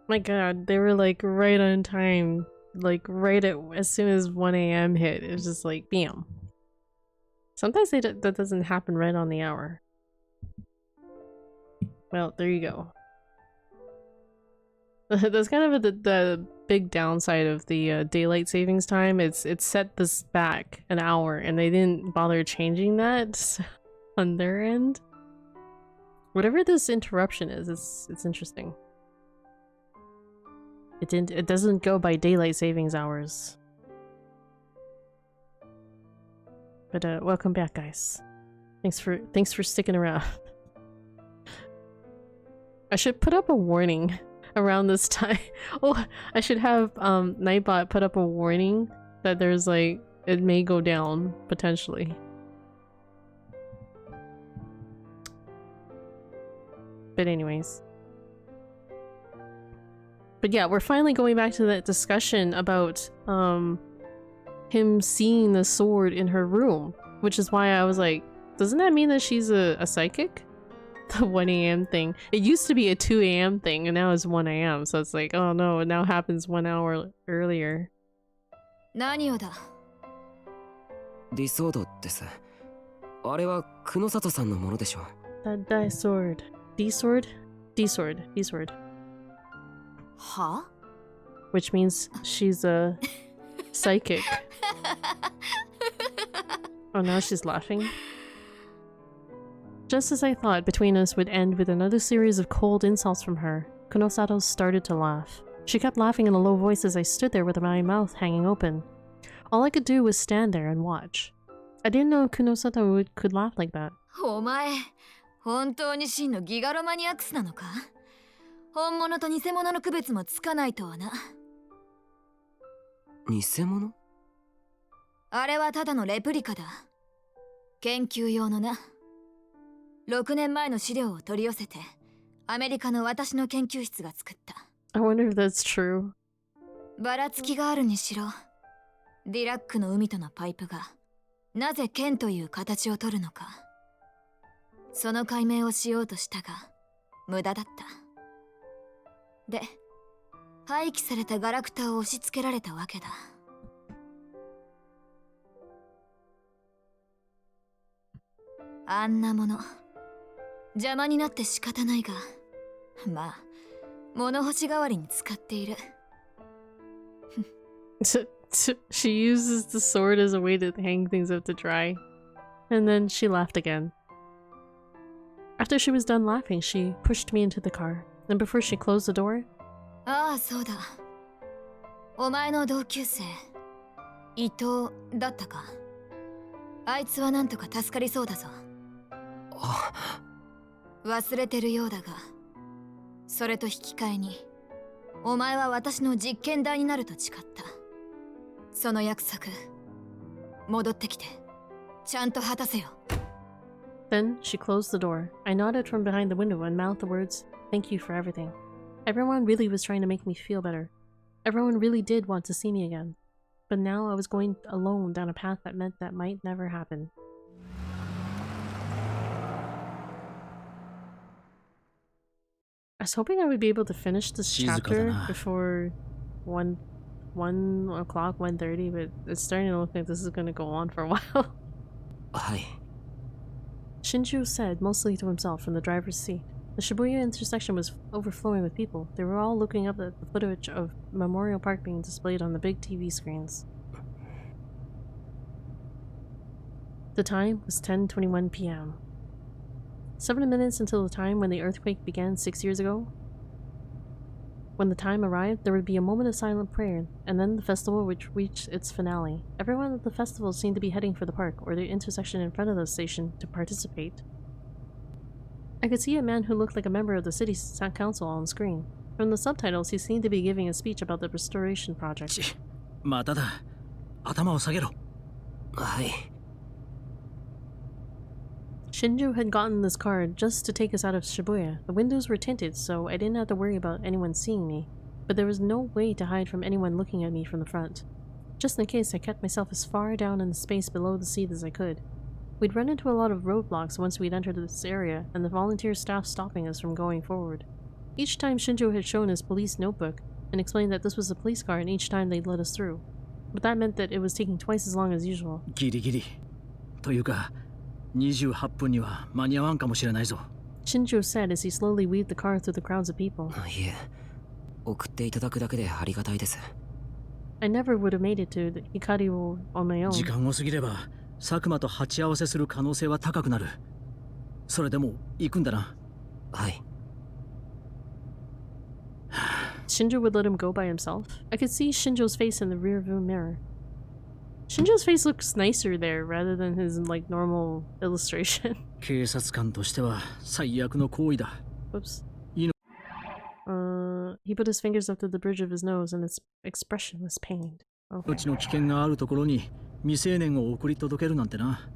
My god, they were like right on time. Like right at as soon as 1 a.m. hit, it was just like bam. Sometimes that doesn't happen right on the hour. Well, there you go. That's kind of the big downside of the daylight savings time. It's set this back an hour, and they didn't bother changing that on their end. Whatever this interruption is, it's interesting. It doesn't go by daylight savings hours. But welcome back, guys. Thanks for sticking around. I should put up a warning around this time. Oh, I should have Nightbot put up a warning that there's like it may go down potentially. But anyways. But yeah, we're finally going back to that discussion about him seeing the sword in her room, which is why I was like, doesn't that mean that she's a psychic? The 1 a.m. thing. It used to be a 2 a.m. thing, and now it's 1 a.m. So it's like, oh no, it now happens 1 hour earlier. 何をだ? ディソードってさ、あれは久野里さんのものでしょ。That sword. D-sword? D-sword. D-sword. は? Which means she's a psychic. Oh, now she's laughing. Just as I thought between us would end with another series of cold insults from her, Kunosato started to laugh. She kept laughing in a low voice as I stood there with my mouth hanging open. All I could do was stand there and watch. I didn't know Kunosato could laugh like that. お前、本当に真のギガロマニアックスなのか? 本物と偽物の区別もつかないとはな。偽物? あれはただのレプリカだ。研究用のな。6年前の資料を取り寄せて、アメリカの私の研究室が作った。I wonder if that's true. ばらつきがあるにしろ、ディラックの海とのパイプが、なぜ剣という形を取るのか。その解明をしようとしたが、無駄だった。で、廃棄されたガラクタを押し付けられたわけだ。あんなもの、邪魔になって仕方ないが、まあ、物干し代わりに使っている。She uses the sword as a way to hang things up to dry. And then she laughed again. After she was done laughing, she pushed me into the car. And before she closed the door... ああ、そうだ。お前の同級生、伊藤だったか。あいつはなんとか助かりそうだぞ。忘れてるようだが、それと引き換えに、お前は私の実験台になると誓った。その約束、戻ってきて、ちゃんと果たせよ。Then she closed the door. I nodded from behind the window and mouthed the words, "Thank you for everything." Everyone really was trying to make me feel better. Everyone really did want to see me again. But now I was going alone down a path that meant that might never happen. I was hoping I would be able to finish this chapter before 1 o'clock, 1:30, but it's starting to look like this is going to go on for a while. Hi. Shinju said, mostly to himself, from the driver's seat. The Shibuya intersection was overflowing with people. They were all looking up at the footage of Memorial Park being displayed on the big TV screens. The time was 10:21 p.m. 7 minutes until the time when the earthquake began 6 years ago. When the time arrived, there would be a moment of silent prayer, and then the festival would reach its finale. Everyone at the festival seemed to be heading for the park, or the intersection in front of the station, to participate. I could see a man who looked like a member of the city council on the screen. From the subtitles, he seemed to be giving a speech about the restoration project. まただ。頭を下げろ。はい。Shinju had gotten this car just to take us out of Shibuya. The windows were tinted, so I didn't have to worry about anyone seeing me. But there was no way to hide from anyone looking at me from the front. Just in case, I kept myself as far down in the space below the seat as I could. We'd run into a lot of roadblocks once we'd entered this area, and the volunteer staff stopping us from going forward. Each time Shinjo had shown his police notebook and explained that this was a police car, and each time they'd let us through. But that meant that it was taking twice as long as usual. ギリギリというか28分には間に合わんかもしれないぞ。 Shinjo said as he slowly weaved the car through the crowds of people. いえ、送っていただくだけでありがたいです。 I never would have made it to the Hikari-wo on my own. 時間を過ぎれば佐久間と鉢合わせする可能性は高くなる。それでも行くんだな。はい。 Shinjo would let him go by himself. I could see Shinjo's face in the rearview mirror. Shinjo's face looks nicer there rather than his like normal illustration. 警察官としては最悪の行為だ。 Whoops. He put his fingers up to the bridge of his nose and his expression was pained. う Okay. ちの危険があるところに未成年を送り届けるなんてな。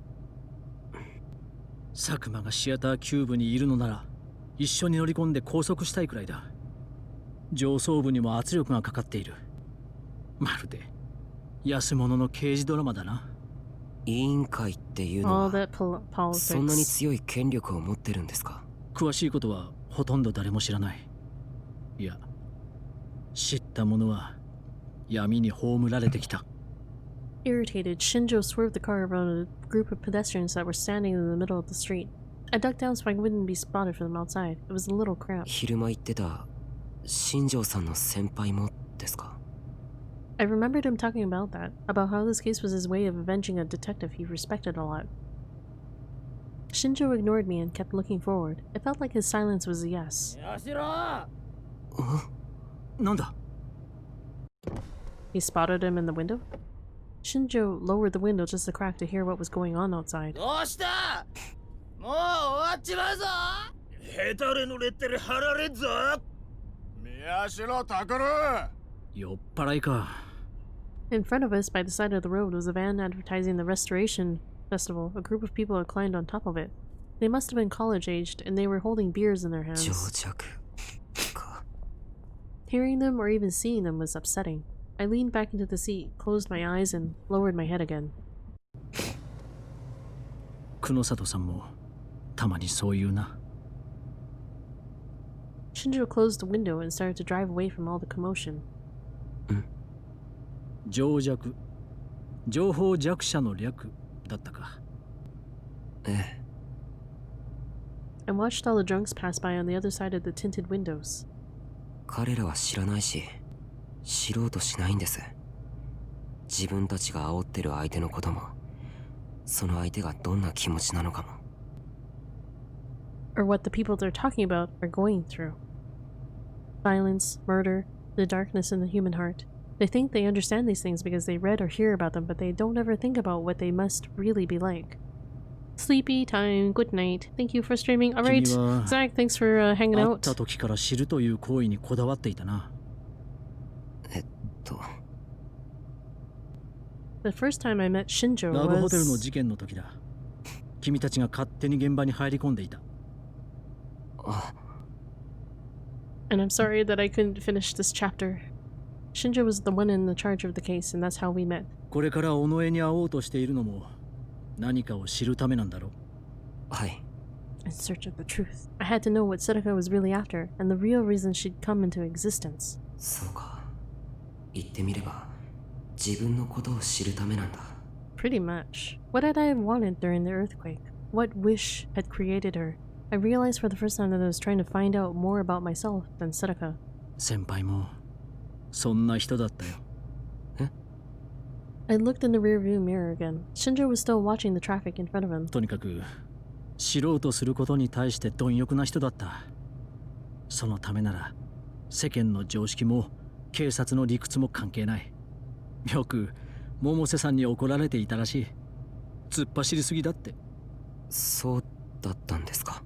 佐久間がシアターキューブにいるのなら一緒に乗り込んで拘束したいくらいだ。上層部にも圧力がかかっている。まるで安物の刑事ドラマだな。委員会っていうの All は that politics. そんなに強い権力を持ってるんですか？詳しいことはほとんど誰も知らない。いや、知った者は闇に葬られてきた。 Irritated, Shinjo swerved the car around a group of pedestrians that were standing in the middle of the street. I ducked down so I wouldn't be spotted from outside. It was a little cramped. 昼間言ってた新庄さんの先輩もですか？ I remembered him talking about that, about how this case was his way of avenging a detective he respected a lot. Shinjo ignored me and kept looking forward. It felt like his silence was a yes. なんだ？ He spotted him in the window? Shinjo lowered the window just a crack to hear what was going on outside. どうした？もう終わっちまうぞ。ヘタレのレッテル貼られんぞ。宮代拓郎。酔っ払いか。 In front of us, by the side of the road, was a van advertising the Restoration Festival. A group of people had climbed on top of it. They must have been college-aged, and they were holding beers in their 情 hands. 弱か。 Hearing them or even seeing them was upsetting. I leaned back into the seat, closed my eyes, and lowered my head again. 久野里さんもたまにそう言うな。 Shinjo closed the window and started to drive away from all the commotion. 情弱、情報弱者の略だったか。ええ。 I watched all the drunks pass by on the other side of the tinted windows. 彼らは知らないし、知ろうとしないんです。自分たちが煽ってる相手のことも、その相手がどんな気持ちなのかも。Or what the people they're talking about are going through. Violence, murder, the darkness in the human heart. They think they understand these things because they read or hear about them, but they don't ever think about what they must really be like. Sleepy time, good night. Thank you for streaming. Alright, 君は Zach, thanks for hanging 会っ out. た時から知るという行為にこだわっていたな。The first time I met Shinjo ラブホテルの was... 事件の時だ。君たちが勝手に現場に入り込んでいた。あ、 And I'm sorry that I couldn't finish this chapter. Shinjo was the one in the charge of the case, and that's how we met. これから尾上に会おうとしているのも何かを知るためなんだろう。はい。 In search of the truth. I had to know what Seneca was really after, and the real reason she'd come into existence. そうか。言ってみれば、自分のことを知るためなんだ。 Pretty much. What had I wanted during the earthquake? What wish had created her? I realized for the first time that I was trying to find out more about myself than Seneca. 先輩もそんな人だったよ。 I looked in the rearview mirror again. Shinjo was still watching the traffic in front of him. とにかく知ろうとすることに対して貪欲な人だった。そのためなら世間の常識も警察の理屈も関係ない。よく百瀬さんに怒られていたらしい。突っ走りすぎだって。そうだったんですか。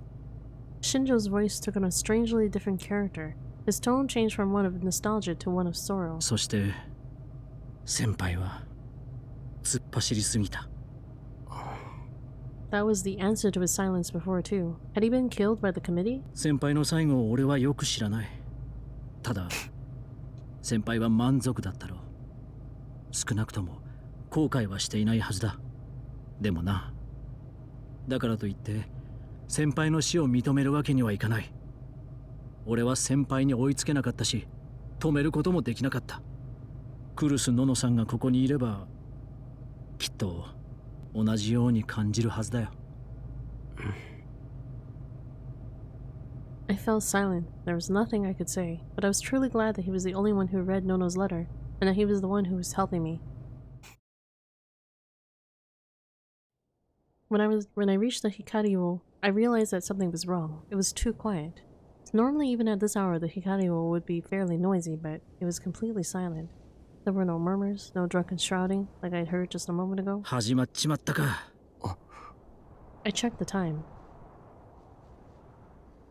Shinjo's voice took on a strangely different character. His tone changed from one of nostalgia to one of sorrow. そして先輩は突っ走りすぎた。 That was the answer to his silence before, too. Had he been killed by the committee? 先輩の最後を俺はよく知らない。ただ先輩は満足だったろう。少なくとも後悔はしていないはずだ。でもな、だからといって先輩の死を認めるわけにはいかない。俺は先輩に追いつけなかったし、止めることもできなかった。クルス・ノノさんがここにいれば、きっと同じように感じるはずだよ。I fell silent. There was nothing I could say, but I was truly glad that he was the only one who read Nono's letter, and that he was the one who was helping me. When I reached the Hikario, I realized that something was wrong. It was too quiet. Normally, even at this hour, the Hikario would be fairly noisy, but it was completely silent. There were no murmurs, no drunken shouting, like I'd heard just a moment ago. 始まっちまったか。I checked the time.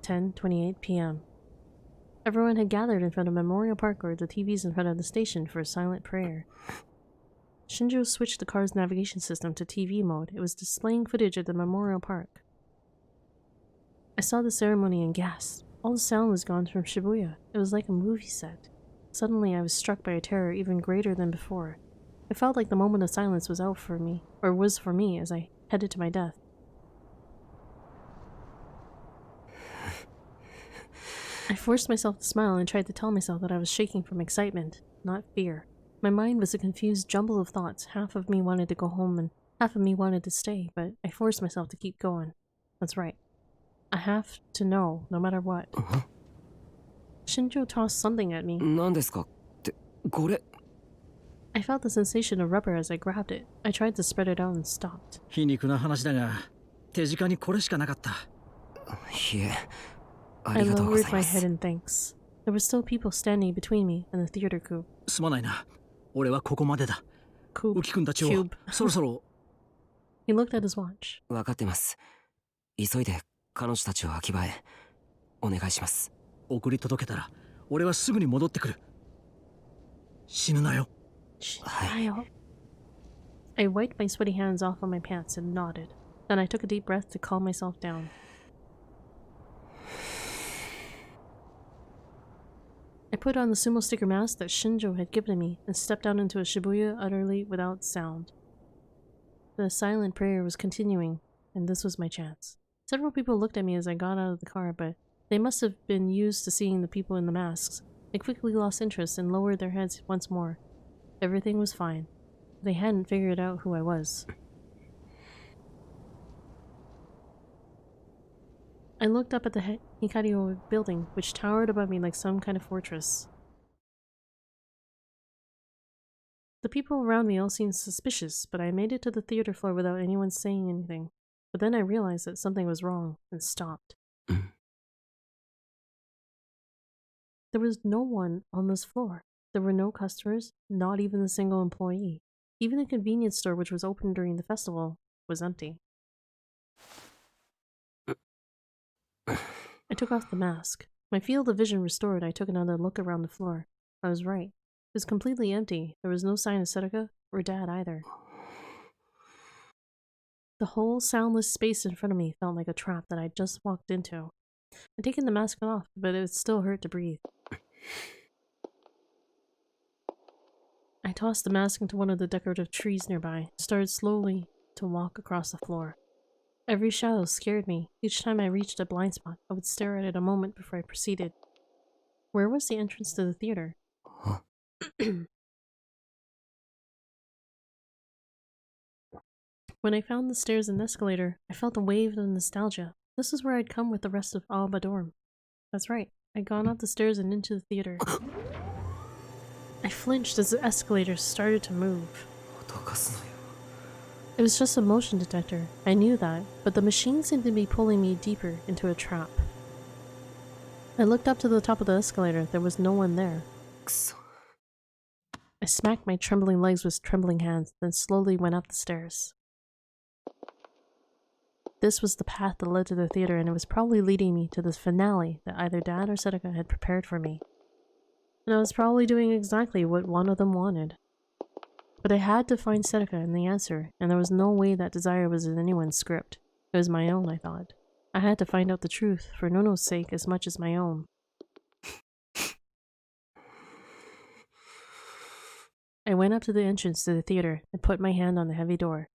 10:28 p.m. Everyone had gathered in front of Memorial Park or the TVs in front of the station for a silent prayer. Shinjo switched the car's navigation system to TV mode. It was displaying footage of the Memorial Park. I saw the ceremony and gasped. All the sound was gone from Shibuya. It was like a movie set. Suddenly, I was struck by a terror even greater than before. I felt like the moment of silence was out for me, or was for me, as I headed to my death. I forced myself to smile and tried to tell myself that I was shaking from excitement, not fear. My mind was a confused jumble of thoughts. Half of me wanted to go home and half of me wanted to stay, but I forced myself to keep going. That's right. I have to know, no matter what. Shinjo tossed something at me. 何ですかって、これ。I felt the sensation of rubber as I grabbed it. I tried to spread it out and stopped. 皮肉な話だが、手近にこれしかなかった。いえ、あ I りがとうござ lowered い my ま head す。 in thanks. There were still people standing between me and the theater coupe. すまないな。俺はここまでだ。浮 Coupe. 君たちを Cube. そろそろ。He looked at his watch. 分かってます。急いで彼女たちを秋葉へお願いします。送り届けたら、俺はすぐに戻ってくる。死ぬなよ。はい。I wiped my sweaty hands off on my pants and nodded. Then I took a deep breath to calm myself down. I put on the sumo sticker mask that Shinjo had given me and stepped out into a Shibuya utterly without sound. The silent prayer was continuing, and this was my chance. Several people looked at me as I got out of the car, but they must have been used to seeing the people in the masks. They quickly lost interest and lowered their heads once more. Everything was fine. They hadn't figured out who I was. I looked up at the Hikario building, which towered above me like some kind of fortress. The people around me all seemed suspicious, but I made it to the theater floor without anyone saying anything. But then I realized that something was wrong and stopped. There was no one on this floor. There were no customers, not even a single employee. Even the convenience store, which was open during the festival, was empty. I took off the mask. My field of vision restored, I took another look around the floor. I was right. It was completely empty. There was no sign of Seneca or Dad either. The whole soundless space in front of me felt like a trap that I'd just walked into. I'd taken the mask off, but it still hurt to breathe. I tossed the mask into one of the decorative trees nearby and started slowly to walk across the floor. Every shadow scared me. Each time I reached a blind spot, I would stare at it a moment before I proceeded. Where was the entrance to the theater? When I found the stairs and escalator, I felt a wave of nostalgia. This is where I'd come with the rest of Alba Dorm. That's right, I'd gone up the stairs and into the theater. I flinched as the escalator started to move. It was just a motion detector. I knew that, but the machine seemed to be pulling me deeper into a trap. I looked up to the top of the escalator. There was no one there. I smacked my trembling legs with trembling hands, then slowly went up the stairs. This was the path that led to the theater, and it was probably leading me to the finale that either Dad or Seneca had prepared for me. And I was probably doing exactly what one of them wanted. But I had to find Seneca and the answer, and there was no way that desire was in anyone's script. It was my own, I thought. I had to find out the truth, for Nono's sake as much as my own. I went up to the entrance to the theater and put my hand on the heavy door.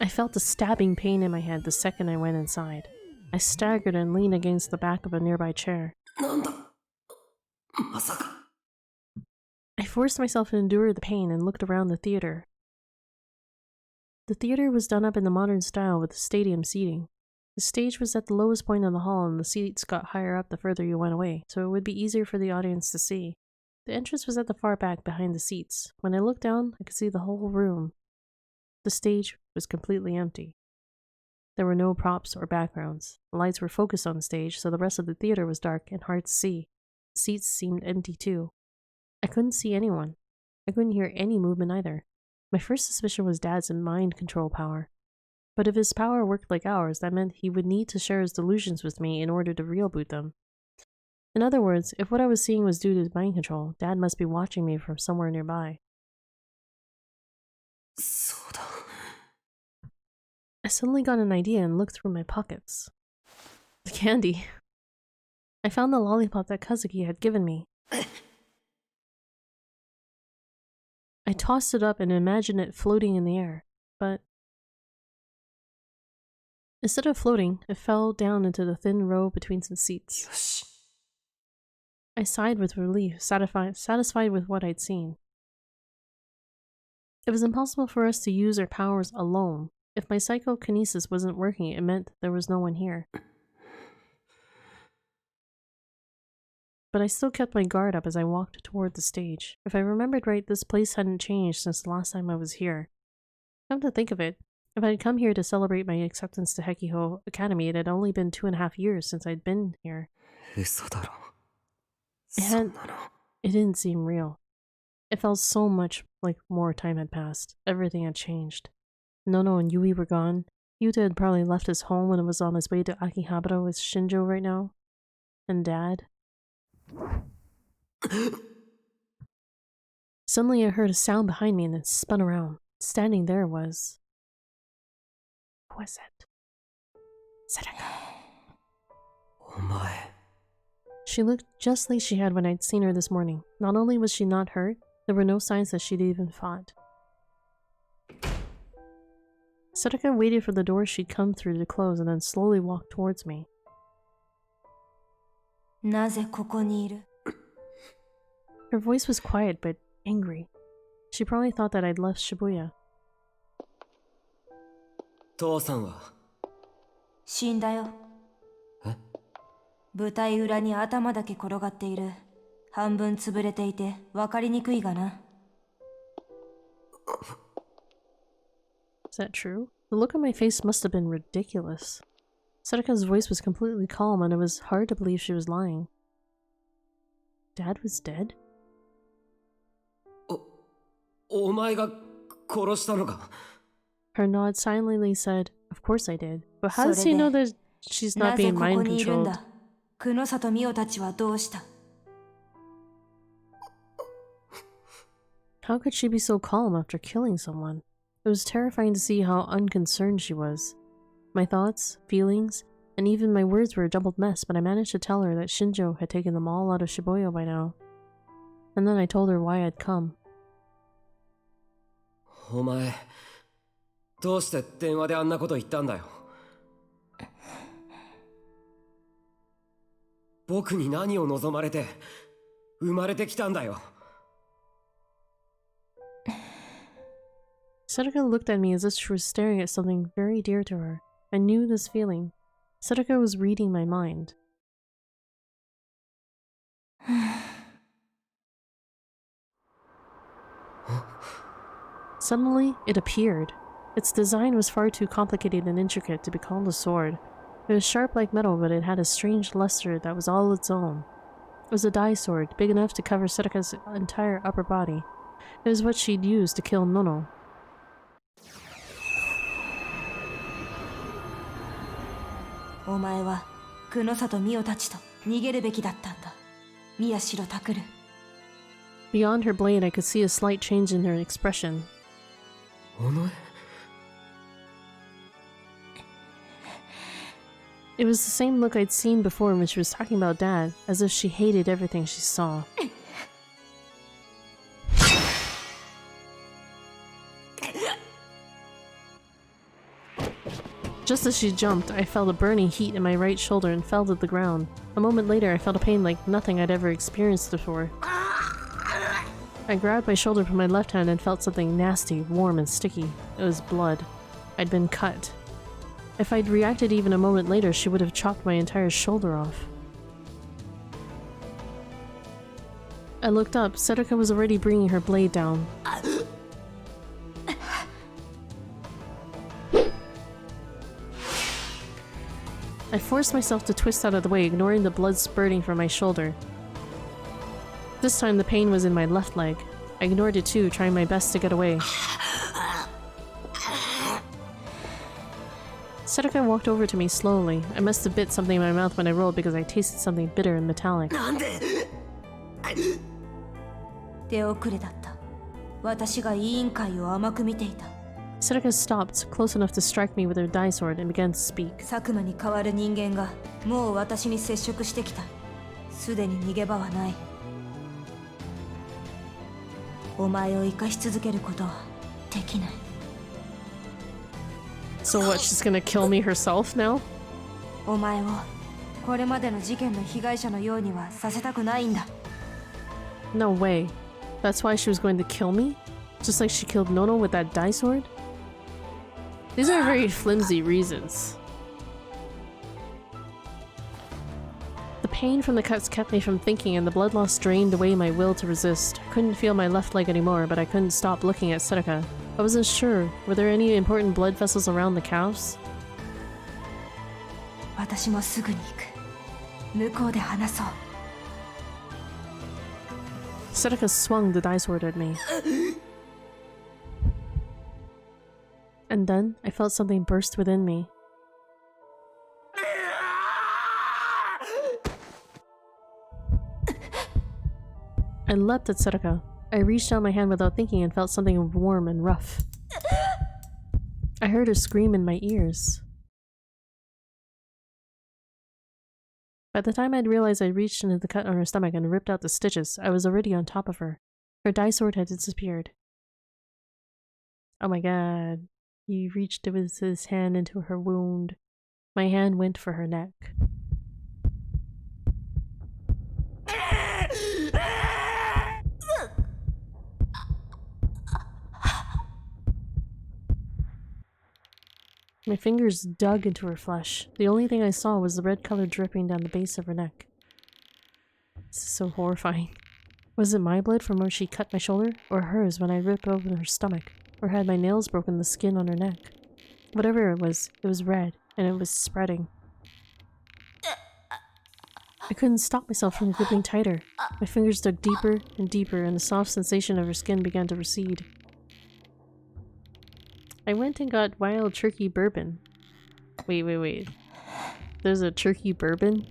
I felt a stabbing pain in my head the second I went inside. I staggered and leaned against the back of a nearby chair. なんだまさか I forced myself to endure the pain and looked around the theater. The theater was done up in the modern style with stadium seating. The stage was at the lowest point of the hall and the seats got higher up the further you went away, so it would be easier for the audience to see. The entrance was at the far back behind the seats. When I looked down, I could see the whole room. The stage was completely empty. There were no props or backgrounds. The lights were focused on the stage, so the rest of the theater was dark and hard to see. The seats seemed empty too. I couldn't see anyone. I couldn't hear any movement either. My first suspicion was Dad's mind control power. But if his power worked like ours, that meant he would need to share his delusions with me in order to reboot them. In other words, if what I was seeing was due to mind control, Dad must be watching me from somewhere nearby. そうだ I suddenly got an idea and looked through my pockets. The candy. I found the lollipop that Kazuki had given me. I tossed it up and imagined it floating in the air, but instead of floating, it fell down into the thin row between some seats. よし I sighed with relief, satisfied with what I'd seen. It was impossible for us to use our powers alone. If my psychokinesis wasn't working, it meant there was no one here. But I still kept my guard up as I walked toward the stage. If I remembered right, this place hadn't changed since the last time I was here. Come to think of it, if I had come here to celebrate my acceptance to Hekiho Academy, it had only been 2.5 years since I'd been here. 嘘だろ It そん had, なの it didn't seem real. It felt so much like more time had passed. Everything had changed. Nono and Yui were gone. Yuta had probably left his home and was on his way to Akihabara with Shinjo right now. And Dad. Suddenly I heard a sound behind me and then spun around. Standing there was... Who was it? Sadaka. お前 She looked just like she had when I'd seen her this morning. Not only was she not hurt, there were no signs that she'd even fought. Sadaka waited for the door she'd come through to close and then slowly walked towards me. なぜここにいる Her voice was quiet but angry. She probably thought that I'd left Shibuya. 父さんは死んだよ。え舞台裏に頭だけ転がっている。半分潰れていて分かりにくいがな。Is that true? The look on my face must have been ridiculous. Sadaka's voice was completely calm and it was hard to believe she was lying. Dad was dead? お前が殺したのか Her nod silently said, Of course I did. But how does he know that she's not なぜ being ここ mind にいるん controlled? だ。久野里美桜たちはどうした How could she be so calm after killing someone? It was terrifying to see how unconcerned she was. My thoughts, feelings, and even my words were a jumbled mess, but I managed to tell her that Shinjo had taken them all out of Shibuya by now. And then I told her why I'd come. お前どうして電話であんなこと言ったんだよ僕に何を望まれて生まれてきたんだよ Sadaka looked at me as if she was staring at something very dear to her. I knew this feeling. Sadaka was reading my mind. Suddenly, it appeared. Its design was far too complicated and intricate to be called a sword. It was sharp like metal, but it had a strange luster that was all its own. It was a dye sword, big enough to cover Sadaka's entire upper body. It was what she'd used to kill Nono. お前は久野里美桜たちと逃げるべきだったんだ。宮代拓。 Beyond her blade, I could see a slight change in her expression. お前 It was the same look I'd seen before when she was talking about Dad, as if she hated everything she saw. Just as she jumped, I felt a burning heat in my right shoulder and fell to the ground. A moment later, I felt a pain like nothing I'd ever experienced before. I grabbed my shoulder with my left hand and felt something nasty, warm, and sticky. It was blood. I'd been cut. If I'd reacted even a moment later, she would have chopped my entire shoulder off. I looked up. Sedoka was already bringing her blade down. I forced myself to twist out of the way, ignoring the blood spurting from my shoulder. This time the pain was in my left leg. I ignored it too, trying my best to get away. Sedoka walked over to me slowly. I must have bit something in my mouth when I rolled because I tasted something bitter and metallic. 手遅れだった。私が委員会を甘く見ていた。 Sedoka stopped, close enough to strike me with her dye sword, and began to speak. 佐久間に代わる人間がもう私に接触してきた。すでに逃げ場はない。お前を生かし続けることはできない。 So what, she's gonna kill me herself now? お前をこれまでの事件の被害者のようにはさせたくないんだ。 No way. That's why she was going to kill me? Just like she killed Nono with that dye sword? These are very flimsy reasons. The pain from the cuts kept me from thinking, and the blood loss drained away my will to resist. I couldn't feel my left leg anymore, but I couldn't stop looking at Sedoka. I wasn't sure. Were there any important blood vessels around the calves? 私もすぐに行く。向こうで話そう。 Sedoka swung the dye sword at me. And then, I felt something burst within me. I leapt at Sedoka. I reached out my hand without thinking and felt something warm and rough. I heard her scream in my ears. By the time I'd realized I reached into the cut on her stomach and ripped out the stitches, I was already on top of her. Her dye sword had disappeared. Oh my god. He reached with his hand into her wound. My hand went for her neck. My fingers dug into her flesh. The only thing I saw was the red color dripping down the base of her neck. This is so horrifying. Was it my blood from where she cut my shoulder? Or hers when I ripped open her stomach? Or had my nails broken the skin on her neck? Whatever it was red, and it was spreading. I couldn't stop myself from gripping tighter. My fingers dug deeper and deeper, and the soft sensation of her skin began to recede. I went and got wild turkey bourbon. Wait. There's a turkey bourbon?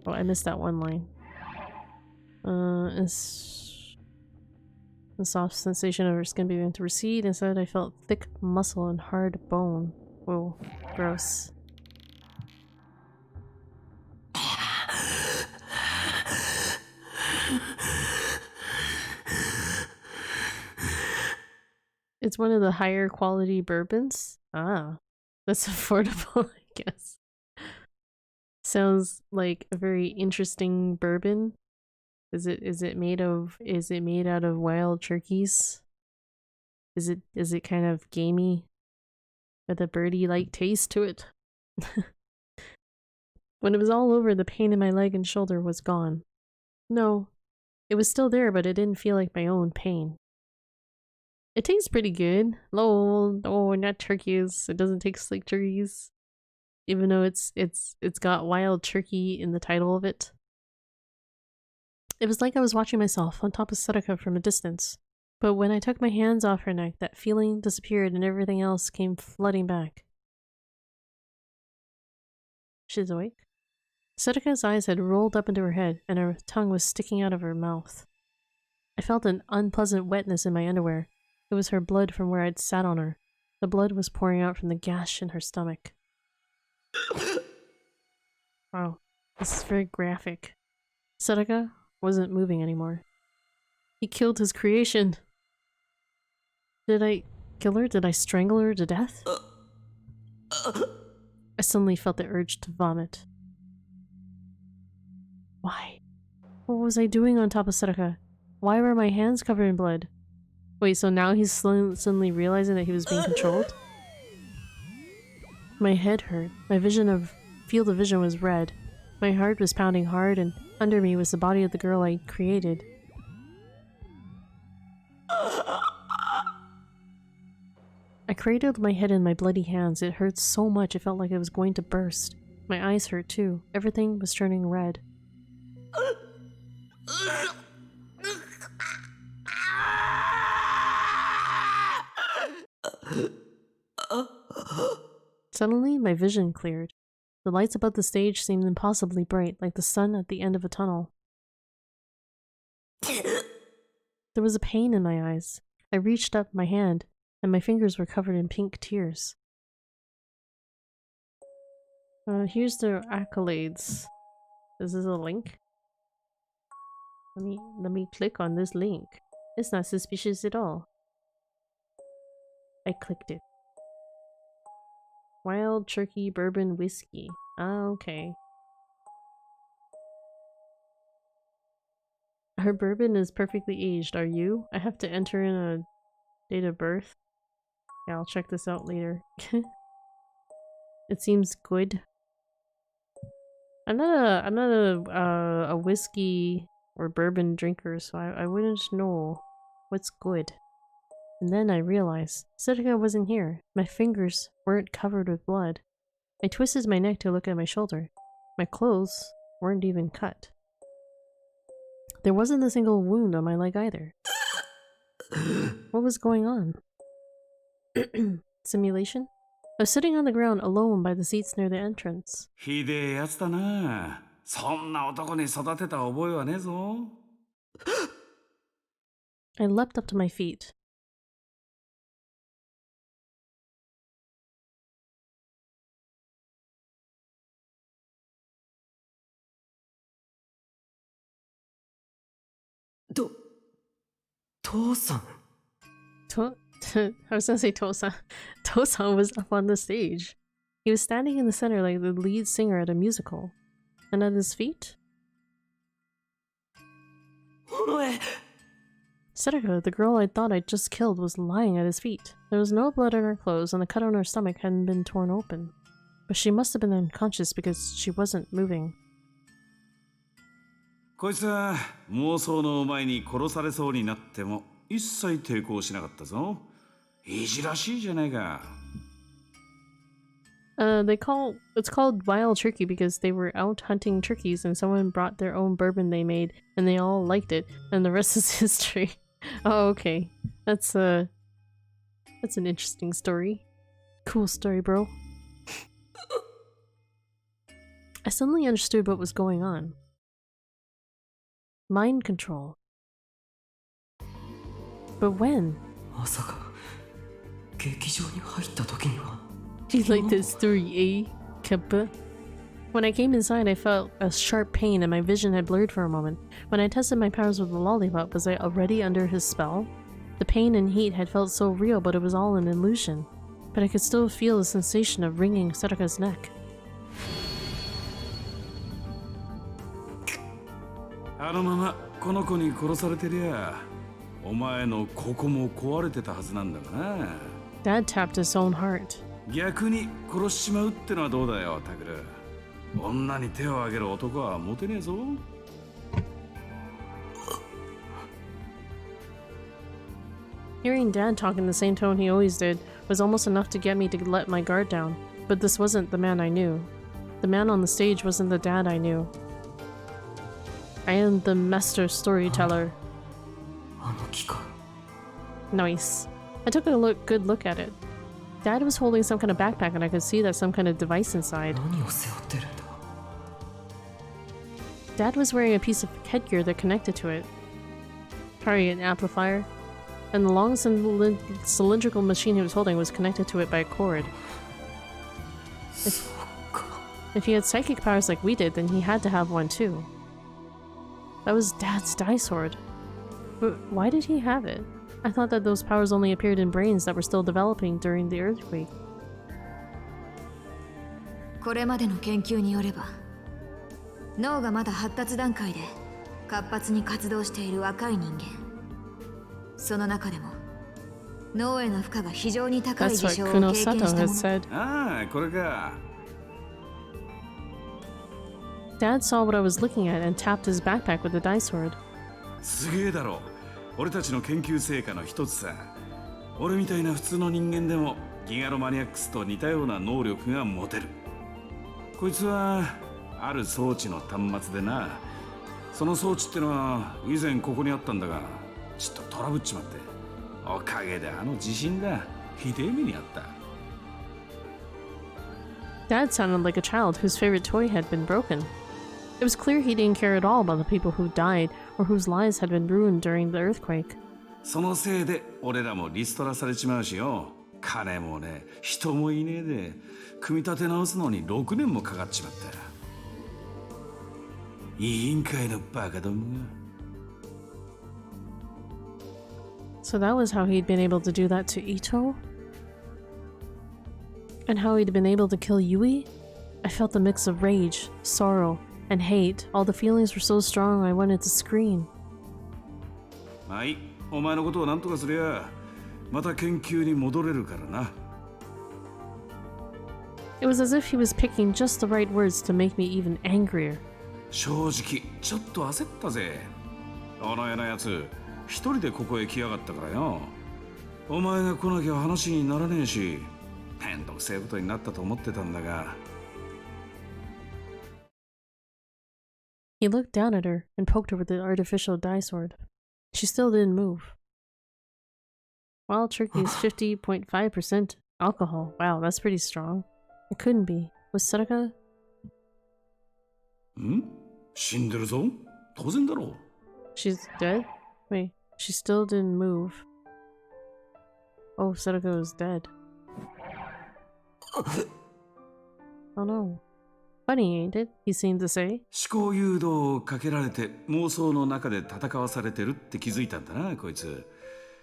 Oh, I missed that one line. The soft sensation of her skin began to recede. Instead, I felt thick muscle and hard bone. Whoa, gross. It's one of the higher quality bourbons? Ah, that's affordable, I guess. Sounds like a very interesting bourbon. Is it made out of wild turkeys? Is it kind of gamey with a birdie-like taste to it? When it was all over, the pain in my leg and shoulder was gone. No, it was still there, but it didn't feel like my own pain. It tastes pretty good. Lol, oh, not turkeys. It doesn't taste like turkeys. Even though it's got wild turkey in the title of it. It was like I was watching myself on top of Sedoka from a distance. But when I took my hands off her neck, that feeling disappeared and everything else came flooding back. She's awake? Sedoka's eyes had rolled up into her head, and her tongue was sticking out of her mouth. I felt an unpleasant wetness in my underwear. It was her blood from where I'd sat on her. The blood was pouring out from the gash in her stomach. Wow, this is very graphic. Sedoka wasn't moving anymore. He killed his creation. Did I kill her? Did I strangle her to death? I suddenly felt the urge to vomit. Why? What was I doing on top of Saraka? Why were my hands covered in blood? Wait, so now he's suddenly realizing that he was being controlled? My head hurt. My field of vision was red. My heart was pounding hard, and under me was the body of the girl I created. I cradled my head in my bloody hands. It hurt so much it felt like I was going to burst. My eyes hurt too. Everything was turning red. Suddenly, my vision cleared. The lights above the stage seemed impossibly bright, like the sun at the end of a tunnel. There was a pain in my eyes. I reached up my hand, and my fingers were covered in pink tears. Here's the accolades. Is this a link? Let me click on this link. It's not suspicious at all. I clicked it. Wild Turkey Bourbon Whiskey. Ah, okay. Her bourbon is perfectly aged. Are you? I have to enter in a date of birth. Yeah, I'll check this out later. It seems good. I'm not a whiskey or bourbon drinker, so I wouldn't know what's good. And then I realized Saraka wasn't here. My fingers weren't covered with blood. I twisted my neck to look at my shoulder. My clothes weren't even cut. There wasn't a single wound on my leg either. What was going on? Simulation? I was sitting on the ground alone by the seats near the entrance. ひでえやつだな。そんな男に育てた覚えはねえぞ。I leapt up to my feet. Tosan. I was gonna say Tosan. Tosan was up on the stage. He was standing in the center like the lead singer at a musical. And at his feet? Saraka, the girl I thought I'd just killed, was lying at his feet. There was no blood on her clothes, and the cut on her stomach hadn't been torn open. But she must have been unconscious because she wasn't moving. こいつは妄想の前に殺されそうになっても一切抵抗しなかったぞ。いじらしいじゃないか。It's called Wild Turkey because they were out hunting turkeys and someone brought their own bourbon they made and they all liked it, and the rest is history. Oh, okay. That's an interesting story. Cool story, bro. I suddenly understood what was going on. Mind control. But when? まさか劇場に入った時には Do you like this story, eh? Kappa? When I came inside, I felt a sharp pain and my vision had blurred for a moment. When I tested my powers with the lollipop, was I already under his spell? The pain and heat had felt so real, but it was all an illusion. But I could still feel the sensation of wringing Saraka's neck. あのままこの子に殺されてりゃ、お前のここも壊れてたはずなんだがな。Dad tapped his own heart. 逆に殺しちまうってのはどうだよ、タクル。女に手を挙げる男はモテねえぞ。Hearing Dad talk in the same tone he always did was almost enough to get me to let my guard down. But this wasn't the man I knew. The man on the stage wasn't the Dad I knew. I am the master storyteller. あの機械 Nice. I took a good look at it. Dad was holding some kind of backpack and I could see that some kind of device inside. 何を背負ってるんだ Dad was wearing a piece of headgear that connected to it. Probably an amplifier. And the long cylindrical machine he was holding was connected to it by a cord. そっか If he had psychic powers like we did, then he had to have one too. That was Dad's dye sword. But why did he have it? I thought that those powers only appeared in brains that were still developing during the earthquake. これまでの研究によれば、脳がまだ発達段階で活発に活動している若い人間、その中でも脳への負荷が非常に高い That's 事 what 象を Kuno 経験 Sato した has もの。 said. ああ、これか。Dad saw what I was looking at and tapped his backpack with the dice sword. すげえだろ。俺たちの研究成果の一つさ。俺みたいな普通の人間でもギガロマニアックスと似たような能力が持てる。こいつはある装置の端末でな。その装置ってのは以前ここにあったんだが、ちょっとトラブっちまって。おかげであの地震だ。ひでえ目にあった。Dad sounded like a child whose favorite toy had been broken. It was clear he didn't care at all about the people who died or whose lives had been ruined during the earthquake. そのせいで俺らもリストラされちまうしよ。金もね、人もいねえで、組み立て直すのに6年もかかっちまった。委員会のバカどもが。So that was how he'd been able to do that to Ito? And how he'd been able to kill Yui? I felt a mix of rage, sorrow, and hate. All the feelings were so strong I wanted to scream. はい、お前のことを何とかすりゃ、また研究に戻れるからな。It was as if he was picking just the right words to make me even angrier. 正直、ちょっと焦ったぜ。あのやなやつ、一人でここへ来やがったからよ。お前が来なきゃ話にならねえし、めんどくせえことになったと思ってたんだが。He looked down at her and poked her with the artificial die sword. She still didn't move. Wild turkey is 50.5% alcohol. Wow, that's pretty strong. It couldn't be. Was Sadaka? ん？死んでるぞ。当然だろう。She's dead? Wait, she still didn't move. Oh, Sadako is dead. Oh no. Funny, ain't it? He seemed to say. 思考誘導をかけられて妄想の中で戦わされてるって気づいたんだな、こいつ。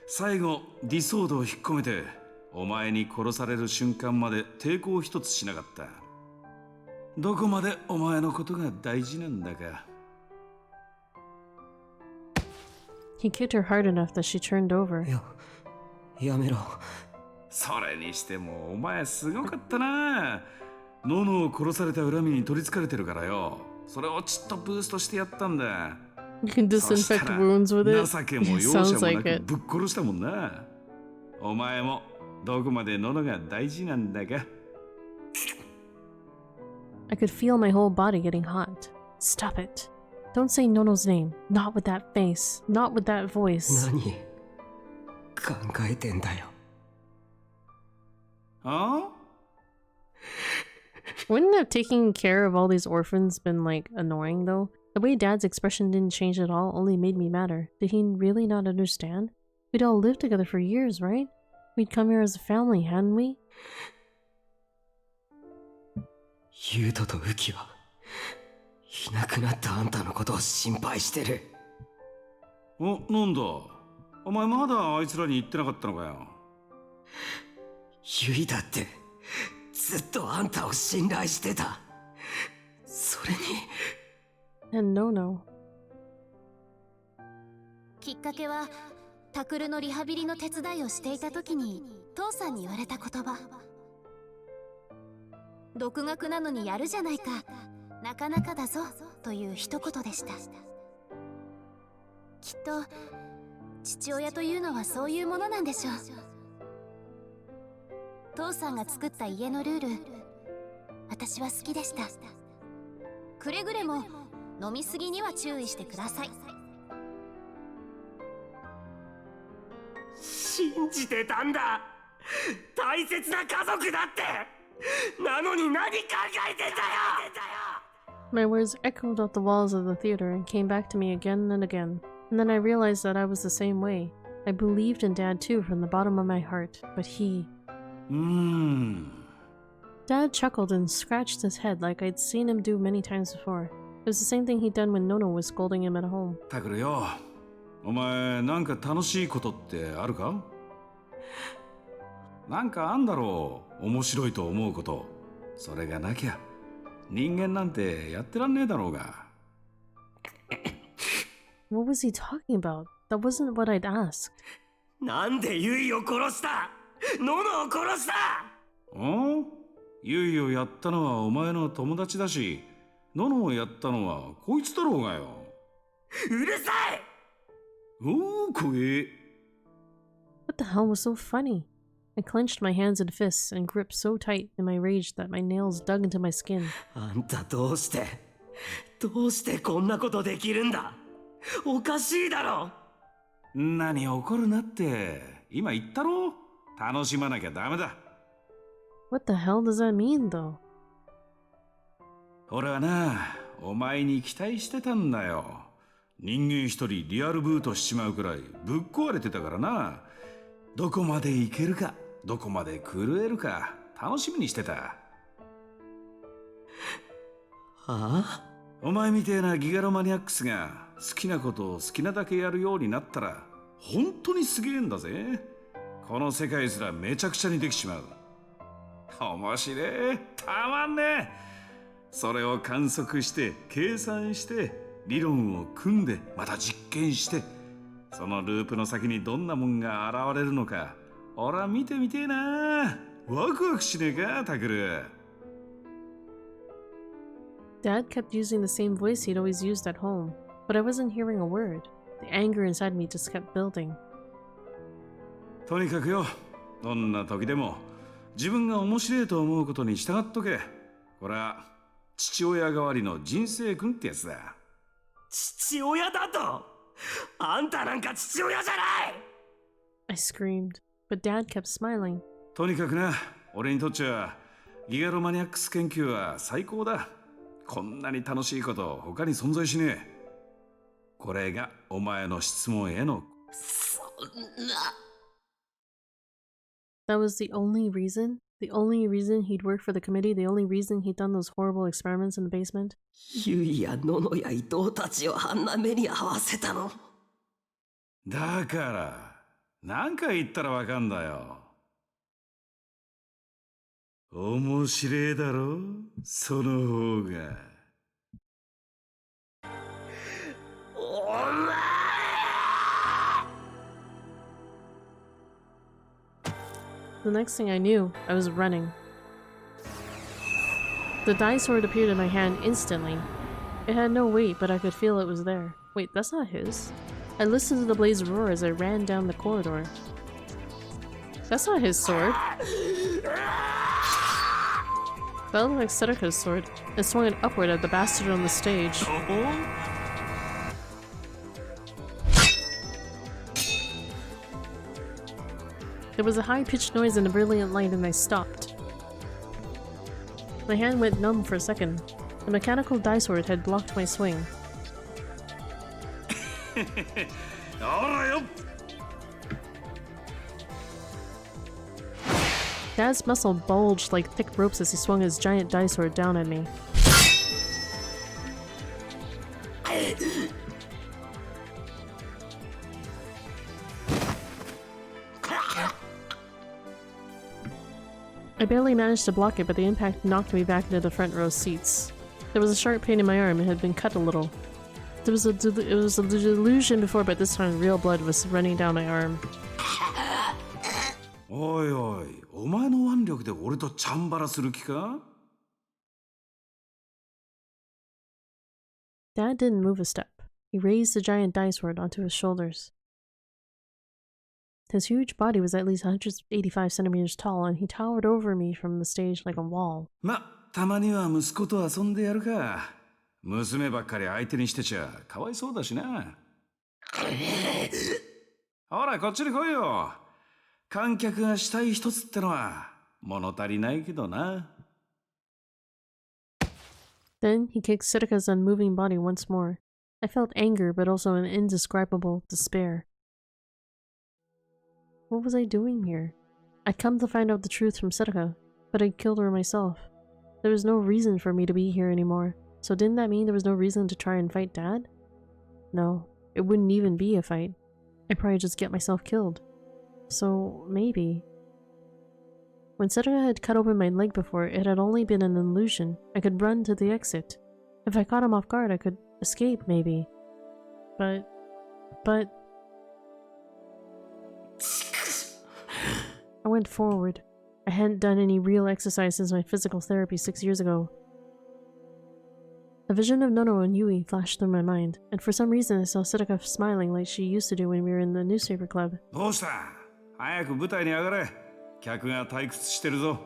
最後、ディソードを引っ込めて、お前に殺される瞬間まで抵抗一つしなかった。どこまでお前のことが大事なんだか。He kicked her hard enough that she turned over. やめろ。それにしてもお前すごかったな。ノノを殺された恨みに取りつかれてるからよ。それをちっとブーストしてやったんだ。You can disinfect wounds with it. 情けも容 Sounds 赦も like なく it. ぶっ殺したもんな。お前もどこまでノノが大事なんだか。I could feel my whole body getting hot. Stop it. Don't say Nono's name. Not with that face. Not with that voice. 何考えてんだよ。あ？ Wouldn't have taking care of all these orphans been like annoying though? The way Dad's expression didn't change at all only made me madder. Did he really not understand? We'd all lived together for years, right? We'd come here as a family, hadn't we? ユウトとウキはいなくなったあんたのことを心配してる。お、なんだ。お前まだあいつらに言ってなかったのかよ。ユイだってずっとあんたを信頼してた。それに And Nono. きっかけはタクルのリハビリの手伝いをしていた時に父さんに言われた言葉。独学なのにやるじゃないか、なかなかだぞという一言でした。きっと父親というのはそういうものなんでしょう。父さんが作った家のルール、私は好きでした。くれぐれも飲みすぎには注意してください。信じてたんだ。大切な家族だって。なのに何考えてんだよ。 My words echoed off the walls of the theater and came back to me again and again. And then I realized that I was the same way. I believed in Dad too from the bottom of my heart, but he... Dad chuckled and scratched his head like I'd seen him do many times before. It was the same thing he'd done when Nono was scolding him at home. タクルよ、お前なんか楽しいことってあるか？なんかあんだろう、面白いと思うこと。それがなきゃ人間なんてやってらんねえだろうが。What was he talking about? That wasn't what I'd asked. なんでユイを殺した？ノノを殺した？ん？ユイをやったのはお前の友達だし、ノノをやったのはこいつだろうがよ。うるさい！おお、怖え。What the hell was so funny? I clenched my hands and fists and gripped so tight in my rage that my nails dug into my skin. あんたどうしてこんなことできるんだ？おかしいだろ。何怒るなって。今言ったろ？楽しまなきゃダメだ。What the hell does that mean, though? 俺はな、お前に期待してたんだよ。人間一人リアルブートしちまうくらいぶっ壊れてたからな。どこまでいけるか、どこまで狂えるか楽しみにしてた。はあ？お前みてえなギガロマニアックスが好きなことを好きなだけやるようになったら本当にすげえんだぜ。この世界すらめちゃくちゃにできちまう。面白え、たまんねえ。それを観測して計算して理論を組んでまた実験して、そのループの先にどんなもんが現れるのか俺は見てみてえな。ワクワクしねえか、タクル。Dad kept using the same voice he'd always used at home, but I wasn't hearing a word. The anger inside me just kept building. とにかくよ、どんな時でも自分が面白いと思うことに従っとけ。これは父親代わりの人生訓ってやつだ。父親だと？あんたなんか父親じゃない！ I screamed, but Dad kept smiling. とにかくな、俺にとっちゃギガロマニアックス研究は最高だ。こんなに楽しいこと他に存在しねえ。これがお前の質問への。そんな。That was the only reason? The only reason he'd worked for the committee? The only reason he'd done those horrible experiments in the basement? ユイやノノや伊藤たちをあんな目に合わせたの。だから何回言ったらわかんだよ。面白えだろ、その方が。お前！ The next thing I knew, I was running. The die sword appeared in my hand instantly. It had no weight, but I could feel it was there. Wait, that's not his. I listened to the blaze roar as I ran down the corridor. That's not his sword. That looked like Setika's sword, and swung it upward at the bastard on the stage. There was a high-pitched noise and a brilliant light, and I stopped. My hand went numb for a second. The mechanical die sword had blocked my swing. Dad's muscle bulged like thick ropes as he swung his giant die sword down at me. I barely managed to block it, but the impact knocked me back into the front row seats. There was a sharp pain in my arm. It had been cut a little. It was a delusion before, but this time real blood was running down my arm. おいおい、お前の腕力で俺とチャンバラする気か？ Dad didn't move a step. He raised the giant die sword onto his shoulders. His huge body was at least 185 centimeters tall, and he towered over me from the stage like a wall. ま、たまには息子と遊んでやるか。娘ばっかり相手にしてちゃかわいそうだしな。ほら、こっちに来いよ。観客がしたい一つってのは物足りないけどな。Then he kicked Setika's unmoving body once more. I felt anger, but also an indescribable despair. What was I doing here? I'd come to find out the truth from Setika, but I'd killed her myself. There was no reason for me to be here anymore, so didn't that mean there was no reason to try and fight Dad? No, it wouldn't even be a fight. I'd probably just get myself killed. So, maybe... When Sedaka had cut open my leg before, it had only been an illusion. I could run to the exit. If I caught him off guard, I could escape, maybe. But... I went forward. I hadn't done any real exercise since my physical therapy 6 years ago. A vision of Nono and Yui flashed through my mind, and for some reason I saw Sedaka smiling like she used to do when we were in the newspaper club. どうした？早く舞台に上がれ。客が退屈してるぞ。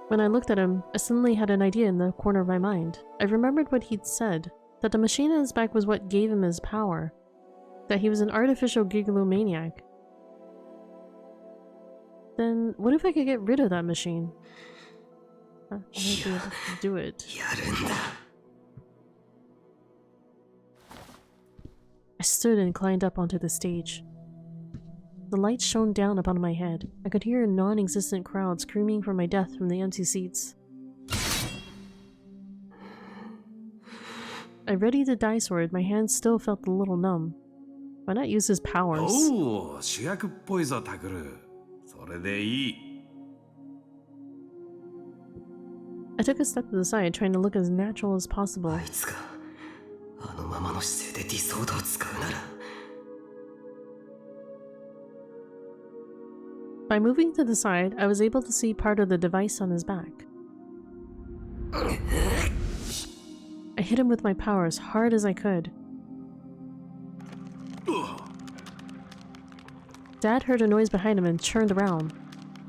When I looked at him, I suddenly had an idea in the corner of my mind. I remembered what he'd said, that the machine on his back was what gave him his power, that he was an artificial gigalomaniac. Then, what if I could get rid of that machine? I might be able to do it. I stood and climbed up onto the stage. The light shone down upon my head. I could hear a non-existent crowd screaming for my death from the empty seats. I readied the die sword. My hands still felt a little numb. Why not use his powers? おお、主役っぽいぞ、タクル。それでいい。I took a step to the side, trying to look as natural as possible. あいつがあのままの姿勢でディソードを使うなら。By moving to the side, I was able to see part of the device on his back. I hit him with my power as hard as I could. Dad heard a noise behind him and turned around.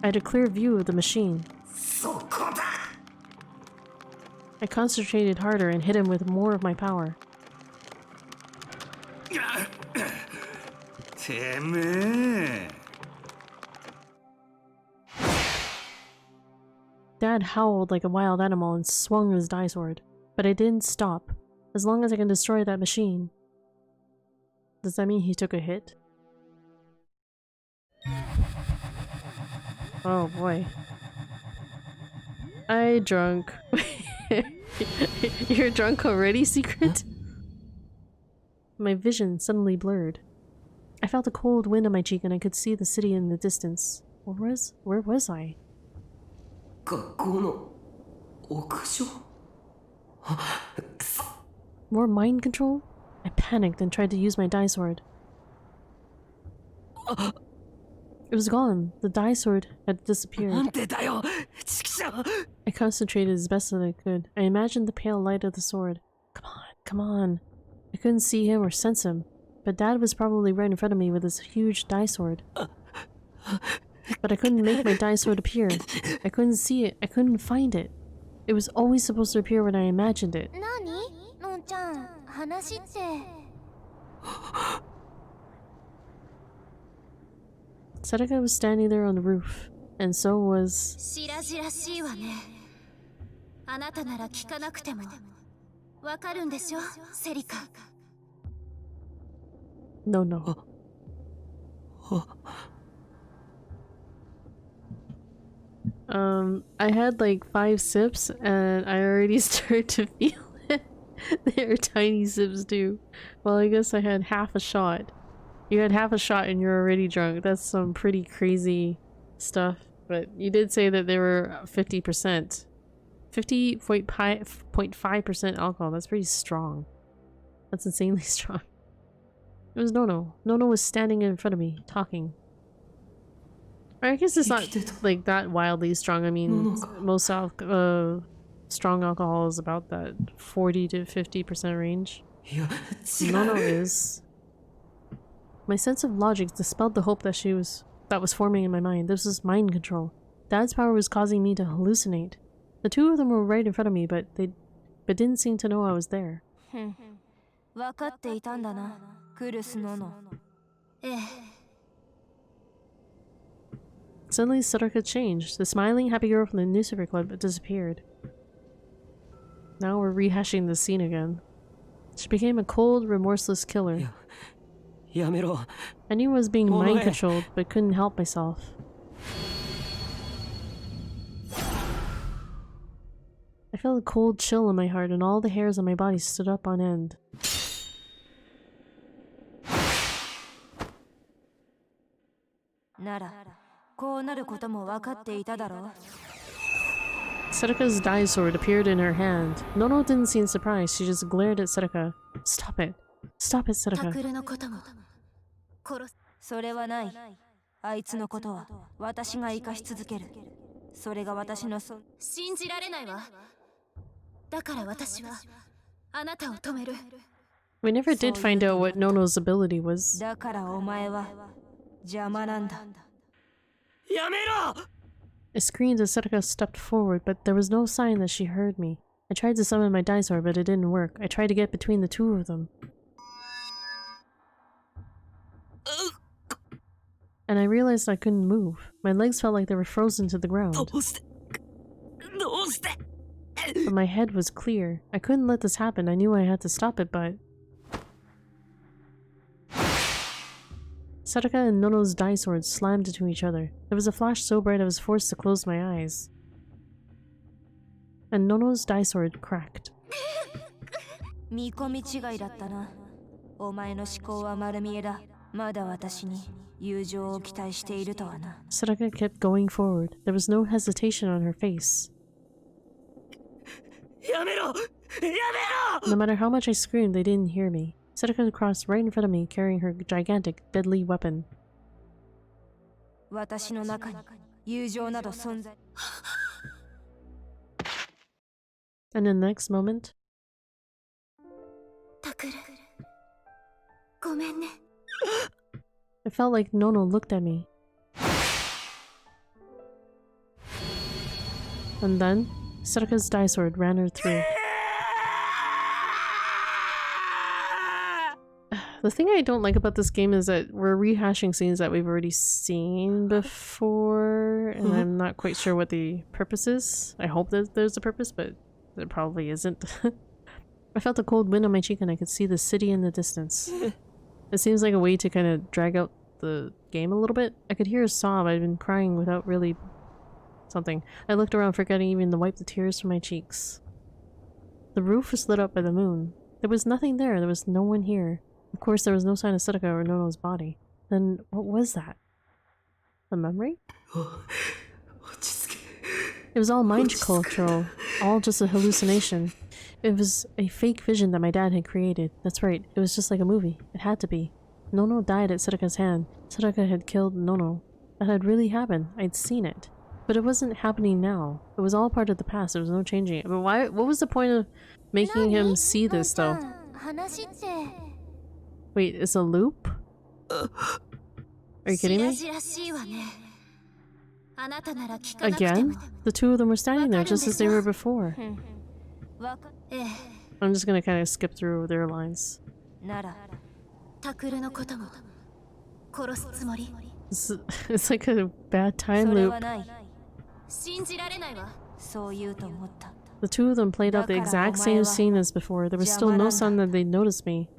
I had a clear view of the machine. I concentrated harder and hit him with more of my power. てめえ。Dad howled like a wild animal and swung his die sword, but I didn't stop, as long as I can destroy that machine. Does that mean he took a hit? Oh boy. I drunk. You're drunk already, Secret? My vision suddenly blurred. I felt a cold wind on my cheek and I could see the city in the distance. Where was I? 学校の屋上。くそ。 More mind control? I panicked and tried to use my die sword. It was gone. The die sword had disappeared. なんでだよ、ちくしょう。 I concentrated as best as I could. I imagined the pale light of the sword. Come on. I couldn't see him or sense him, but Dad was probably right in front of me with his huge die sword. But I couldn't make my die sword appear. I couldn't see it. I couldn't find it. It was always supposed to appear when I imagined it. のんちゃん、話って。Sadaka was standing there on the roof, and so was... 白々しいわね。あなたなら聞かなくてもわかるんでしょ、セリカ。No. I had like 5 sips and I already started to feel it. They are tiny sips too. Well, I guess I had half a shot. You had half a shot and you're already drunk. That's some pretty crazy stuff. But you did say that they were 50%. 50.5% alcohol. That's pretty strong. That's insanely strong. It was Nono. Nono was standing in front of me, talking. I guess it's not like that wildly strong. I mean, most strong alcohol is about that 40 to 50% range. Nono is. My sense of logic dispelled the hope that was forming in my mind. This was mind control. Dad's power was causing me to hallucinate. The two of them were right in front of me, but didn't seem to know I was there. 分かっていたんだな、クルスノノ。ええ。 Suddenly, Sadaka changed. The smiling, happy girl from the newspaper club disappeared. Now we're rehashing the scene again. She became a cold, remorseless killer. やめろ。 I knew I was being mind controlled, but couldn't help myself. I felt a cold chill in my heart, and all the hairs on my body stood up on end. ならこうなることも分かっていただろう。 Setaka's dai sword appeared in her hand. Nono didn't seem surprised, she just glared at Setaka. Stop it. Stop it, タ Setaka. クルのことも殺す。それはない。あいつのことは私が生かし続ける。それが私の信じられないわ。だから私はあなたを止める。 We never did find out what Nono's ability was. だからお前は邪魔なんだ。やめろ I screamed as Setaka stepped forward, but there was no sign that she heard me. I tried to summon my dai sword, but it didn't work. I tried to get between the two of them. And I realized I couldn't move. My legs felt like they were frozen to the ground. But my head was clear. I couldn't let this happen. I knew I had to stop it, but... Setaka and Nono's dai swords slammed into each other. There was a flash so bright I was forced to close my eyes. And Nono's dai sword cracked. 見込み違いだったな。お前の思考は丸見えだ。まだ私に友情を期待しているとはな。 Setaka kept going forward. There was no hesitation on her face. やめろやめろ No matter how much I screamed, they didn't hear me. Setaka crossed right in front of me, carrying her gigantic, deadly weapon. 私の中に友情など存在。 And in the next moment, タクル、ごめんね。 it felt like Nono looked at me. And then, Setaka's dai sword ran her through. The thing I don't like about this game is that we're rehashing scenes that we've already seen before, and I'm not quite sure what the purpose is. I hope that there's a purpose, but there probably isn't. I felt a cold wind on my cheek and I could see the city in the distance. It seems like a way to kind of drag out the game a little bit. I could hear a sob. I'd been crying without really something. I looked around, forgetting even to wipe the tears from my cheeks. The roof was lit up by the moon. There was nothing there. There was no one here. Of course, there was no sign of Setaka or Nono's body. Then, what was that? A memory? It was all mind control, all just a hallucination. It was a fake vision that my dad had created. That's right, it was just like a movie. It had to be. Nono died at Setaka's hand. Setaka had killed Nono. That had really happened. I'd seen it. But it wasn't happening now. It was all part of the past. There was no changing it. But why? What was the point of making him see this, though? 話って。 Wait, it's a loop? Are you kidding me? 白々しいわね。あなたなら聞かなくても。 Again? The two of them were standing there just as they were before. ええ。 I'm just gonna kind of skip through their lines. ならタクルのことも殺すつもり。 It's like a bad time それ loop. はない。信じられないわ。そう言うと思った。 The two of them played out the exact same scene as before. There was still no sign that they'd noticed me.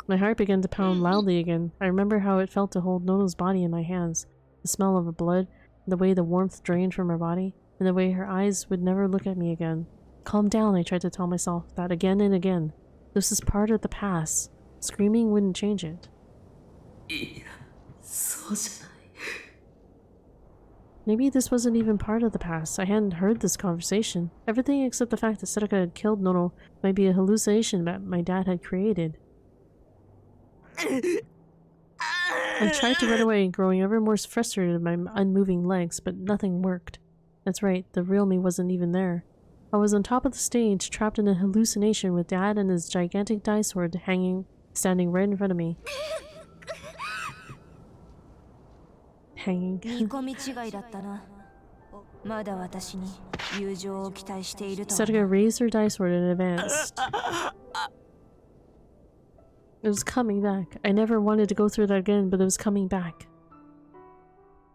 My heart began to pound loudly again. I remember how it felt to hold Nono's body in my hands. The smell of her blood, the way the warmth drained from her body, and the way her eyes would never look at me again. Calm down, I tried to tell myself that again and again. This is part of the past. Screaming wouldn't change it. Maybe this wasn't even part of the past. I hadn't heard this conversation. Everything except the fact that Setaka had killed Nono might be a hallucination that my dad had created. I tried to run away, growing ever more frustrated by my unmoving legs, but nothing worked. That's right, the real me wasn't even there. I was on top of the stage, trapped in a hallucination with Dad and his gigantic dai sword standing right in front of me. Hanging. 見込み違いだったな。まだ私に友情を期待しているとはな。 Setaka raised her dai sword and advanced. It was coming back. I never wanted to go through that again, but it was coming back.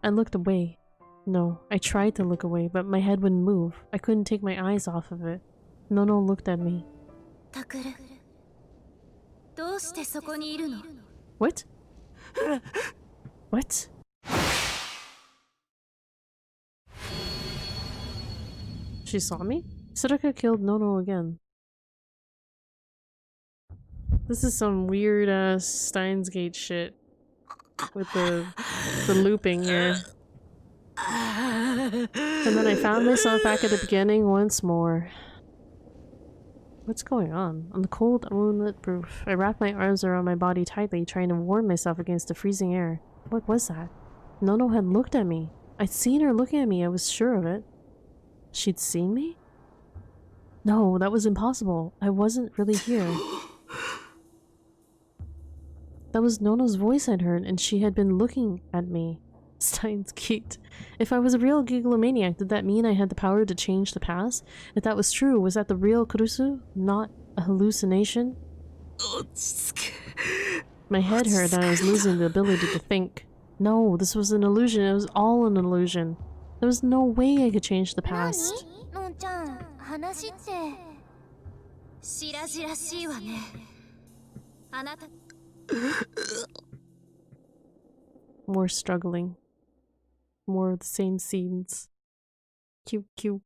I looked away. No, I tried to look away, but my head wouldn't move. I couldn't take my eyes off of it. Nono looked at me. タクル、どうしてそこにいるの？ What? What? She saw me? Setaka killed Nono again. This is some weird Steins Gate shit. with the looping here. And then I found myself back at the beginning once more. What's going on? On the cold, moonlit roof, I wrapped my arms around my body tightly, trying to warm myself against the freezing air. What was that? Nono had looked at me. I'd seen her looking at me, I was sure of it. She'd seen me? No, that was impossible. I wasn't really here. That was Nono's voice I'd heard, and she had been looking at me. Steins geeked. If I was a real gigalomaniac, did that mean I had the power to change the past? If that was true, was that the real Kurusu, not a hallucination? My head hurt and I was losing the ability to think. No, this was an illusion. It was all an illusion. There was no way I could change the past. のんちゃん、話って。白々しいわね。あなた。More struggling. More of the same scenes. Cute, cute.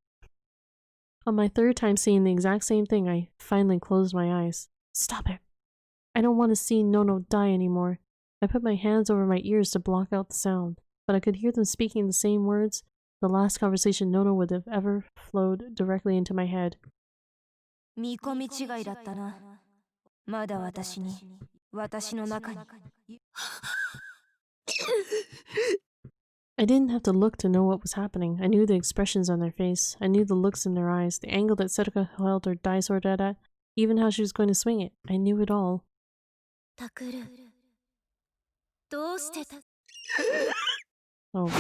On my third time seeing the exact same thing, I finally closed my eyes. Stop it. I don't want to see Nono die anymore. I put my hands over my ears to block out the sound, but I could hear them speaking the same words. The last conversation Nono would have ever flowed directly into my head. 見込み違いだったな。まだ私に、私の中に。I didn't have to look to know what was happening. I knew the expressions on their face. I knew the looks in their eyes, the angle that Setka held her dai sword at, even how she was going to swing it. I knew it all. タクル。どうしてた Oh boy.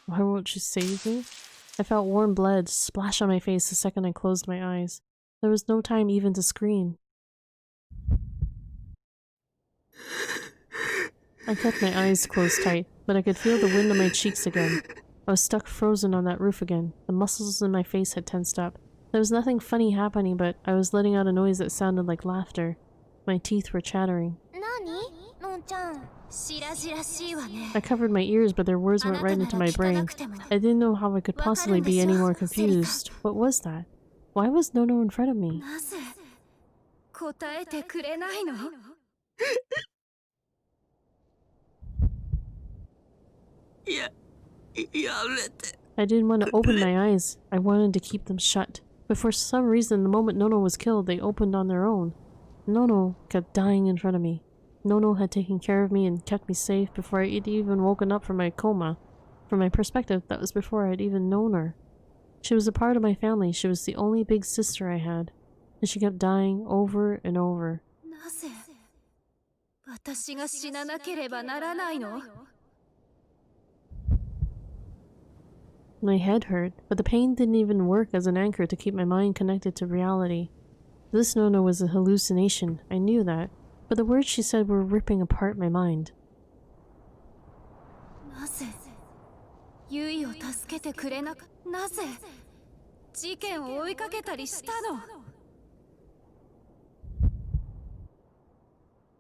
Why won't you save me? I felt warm blood splash on my face the second I closed my eyes. There was no time even to scream. I kept my eyes closed tight, but I could feel the wind on my cheeks again. I was stuck frozen on that roof again. The muscles in my face had tensed up. There was nothing funny happening, but I was letting out a noise that sounded like laughter. My teeth were chattering. 何のんちゃん。白々しいわね。 I covered my ears, but their words went right into my brain. I didn't know how I could possibly be any more confused. What was that? Why was Nono in front of me? なぜ答えてくれないの I didn't want to open my eyes. I wanted to keep them shut. But for some reason, the moment Nono was killed, they opened on their own. Nono kept dying in front of me. Nono had taken care of me and kept me safe before I had even woken up from my coma. From my perspective, that was before I had even known her. She was a part of my family. She was the only big sister I had. And she kept dying over and over. なぜ私が死ななければならないの My head hurt, but the pain didn't even work as an anchor to keep my mind connected to reality. This Nono was a hallucination. I knew that. But the words she said were ripping apart my mind. なぜユイを助けてくれなかなぜ事件を追いかけたりしたの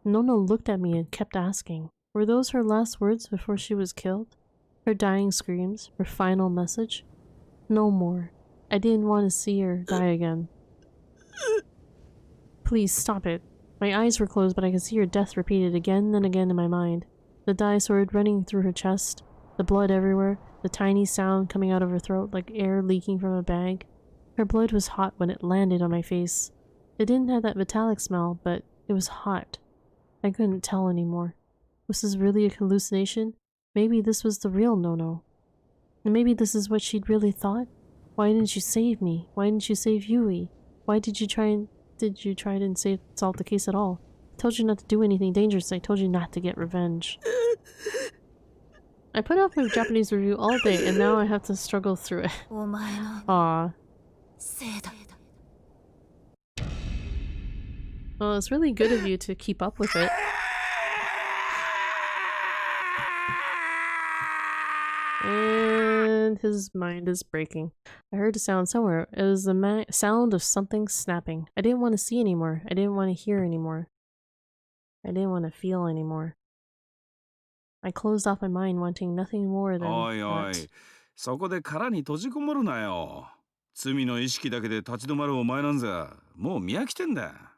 Nono looked at me and kept asking, were those her last words before she was killed? Her dying screams? Her final message? No more. I didn't want to see her die again. Please stop it. My eyes were closed, but I could see her death repeated again and again in my mind. The dai sword running through her chest, the blood everywhere, the tiny sound coming out of her throat like air leaking from a bag. Her blood was hot when it landed on my face. It didn't have that metallic smell, but it was hot. I couldn't tell anymore. Was this really a hallucination? Maybe this was the real Nono. And maybe this is what she'd really thought? Why didn't you save me? Why didn't you save Yui? Why did you try to solve the case at all? I told you not to do anything dangerous. I told you not to get revenge. I put off my Japanese review all day and now I have to struggle through it. お前の Aww. せいだ Well, it's really good of you to keep up with it. And his mind is breaking. I heard a sound somewhere. It was the sound of something snapping. I didn't want to see anymore. I didn't want to hear anymore. I didn't want to feel anymore. I closed off my mind, wanting nothing more than おいおい that. そこで殻に閉じこもるなよ。罪の意識だけで立ち止まるお前なんざもう見飽きてんだ。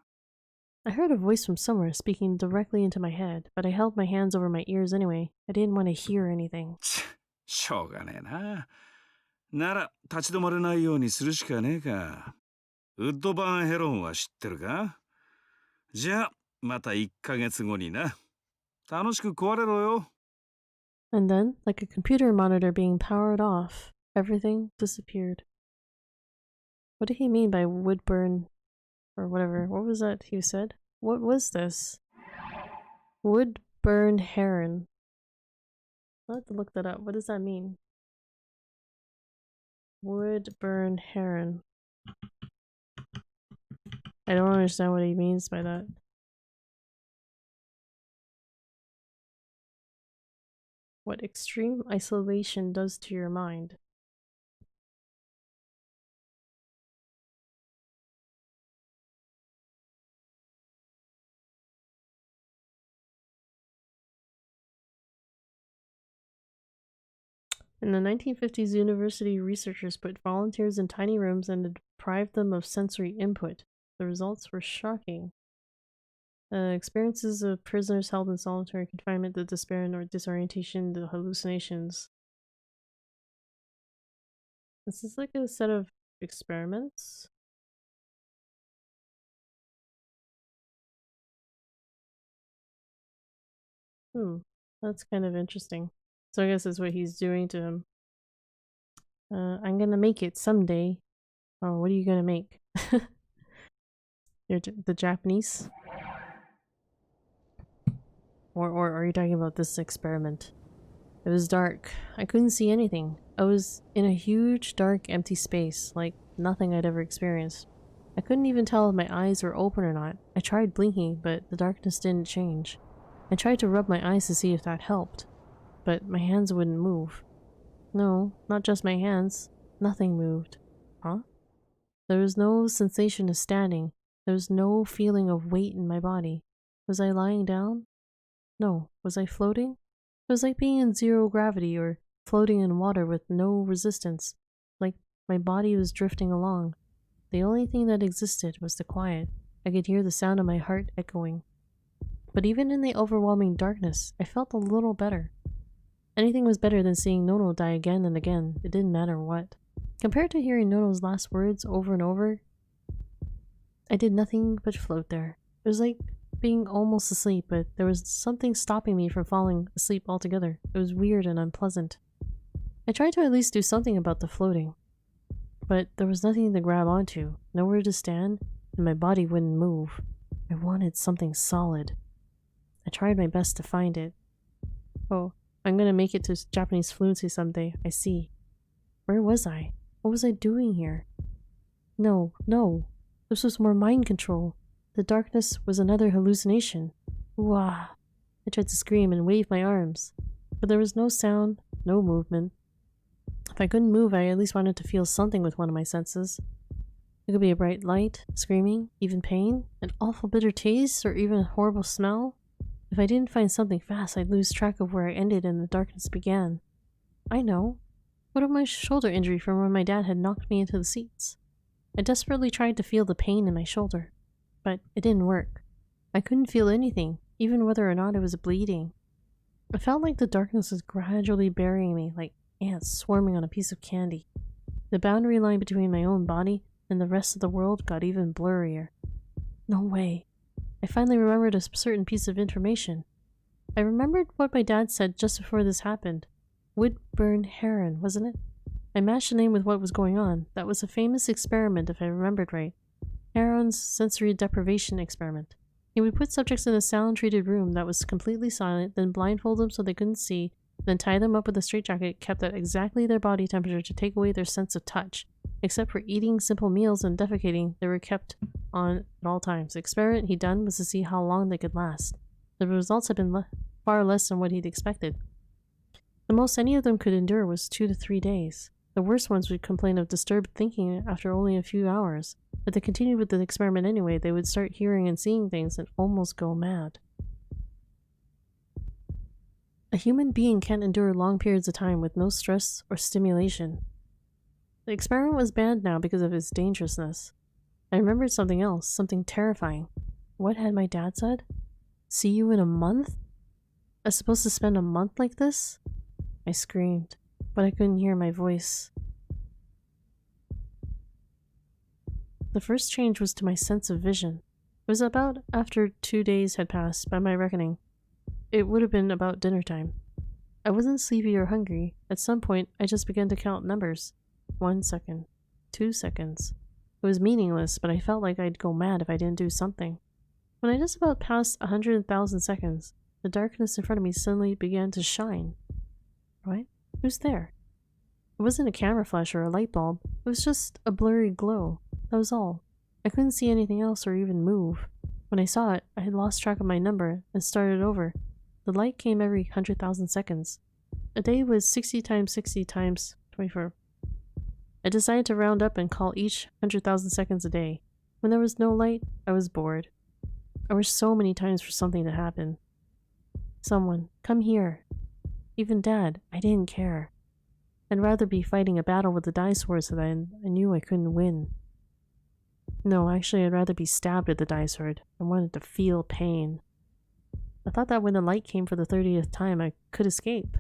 I heard a voice from somewhere speaking directly into my head, but I held my hands over my ears anyway. I didn't want to hear anything. しょうがねえな。なら立ち止まれないようにするしかねえか。ウッドバーンヘロンは知ってるか？じゃあまた1ヶ月後にな。楽しく壊れろよ。And then, like a computer monitor being powered off, everything disappeared. What did he mean by wood burn or whatever? What was that he said? What was this? Wood burn heron. I'll have to look that up. What does that mean? Wood burn heron. I don't understand what he means by that. What extreme isolation does to your mind. In the 1950s, university researchers put volunteers in tiny rooms and deprived them of sensory input. The results were shocking. Experiences of prisoners held in solitary confinement, the despair or disorientation, the hallucinations. This is like a set of experiments. That's kind of interesting. So I guess that's what he's doing to him. I'm gonna make it someday. Oh, what are you gonna make? You're the Japanese? Or are you talking about this experiment? It was dark. I couldn't see anything. I was in a huge, dark, empty space, like nothing I'd ever experienced. I couldn't even tell if my eyes were open or not. I tried blinking, but the darkness didn't change. I tried to rub my eyes to see if that helped, but my hands wouldn't move. No, not just my hands. Nothing moved. Huh? There was no sensation of standing. There was no feeling of weight in my body. Was I lying down? No. Was I floating? It was like being in zero gravity or floating in water with no resistance. Like my body was drifting along. The only thing that existed was the quiet. I could hear the sound of my heart echoing. But even in the overwhelming darkness, I felt a little better. Anything was better than seeing Nono die again and again. It didn't matter what. Compared to hearing Nono's last words over and over, I did nothing but float there. It was like being almost asleep, but there was something stopping me from falling asleep altogether. It was weird and unpleasant. I tried to at least do something about the floating, but there was nothing to grab onto, nowhere to stand, and my body wouldn't move. I wanted something solid. I tried my best to find it. Oh, I'm gonna make it to Japanese fluency someday, I see. Where was I? What was I doing here? No. This was more mind control. The darkness was another hallucination. Wah! I tried to scream and wave my arms, but there was no sound, no movement. If I couldn't move, I at least wanted to feel something with one of my senses. It could be a bright light, screaming, even pain, an awful bitter taste, or even a horrible smell. If I didn't find something fast, I'd lose track of where I ended and the darkness began. I know. What of my shoulder injury from when my dad had knocked me into the seats? I desperately tried to feel the pain in my shoulder, but it didn't work. I couldn't feel anything, even whether or not it was bleeding. I felt like the darkness was gradually burying me, like ants swarming on a piece of candy. The boundary line between my own body and the rest of the world got even blurrier. No way. I finally remembered a certain piece of information. I remembered what my dad said just before this happened. Woodburn Heron, wasn't it? I matched the name with what was going on. That was a famous experiment, if I remembered right. Heron's sensory deprivation experiment. He would put subjects in a sound-treated room that was completely silent, then blindfold them so they couldn't see, then tie them up with a straitjacket kept at exactly their body temperature to take away their sense of touch. Except for eating simple meals and defecating, they were kept on at all times. The experiment he'd done was to see how long they could last. The results had been far less than what he'd expected. The most any of them could endure was 2 to 3 days. The worst ones would complain of disturbed thinking after only a few hours. If they continued with the experiment anyway, they would start hearing and seeing things and almost go mad. A human being can't endure long periods of time with no stress or stimulation. The experiment was banned now because of its dangerousness. I remembered something else, something terrifying. What had my dad said? See you in a month? I was supposed to spend a month like this? I screamed, but I couldn't hear my voice. The first change was to my sense of vision. It was about after 2 days had passed, by my reckoning. It would have been about dinner time. I wasn't sleepy or hungry. At some point, I just began to count numbers. 1 second. 2 seconds. It was meaningless, but I felt like I'd go mad if I didn't do something. When I just about passed 100,000 seconds, the darkness in front of me suddenly began to shine. What? Who's there? It wasn't a camera flash or a light bulb. It was just a blurry glow. That was all. I couldn't see anything else or even move. When I saw it, I had lost track of my number and started over. The light came every 100,000 seconds. A day was 60 times 60 times 24. I decided to round up and call each 100,000 seconds a day. When there was no light, I was bored. I wished so many times for something to happen. Someone, come here. Even Dad, I didn't care. I'd rather be fighting a battle with the dinosaurs that I knew I couldn't win. No, actually, I'd rather be stabbed with the dice sword. I wanted to feel pain. I thought that when the light came for the 30th time, I could escape.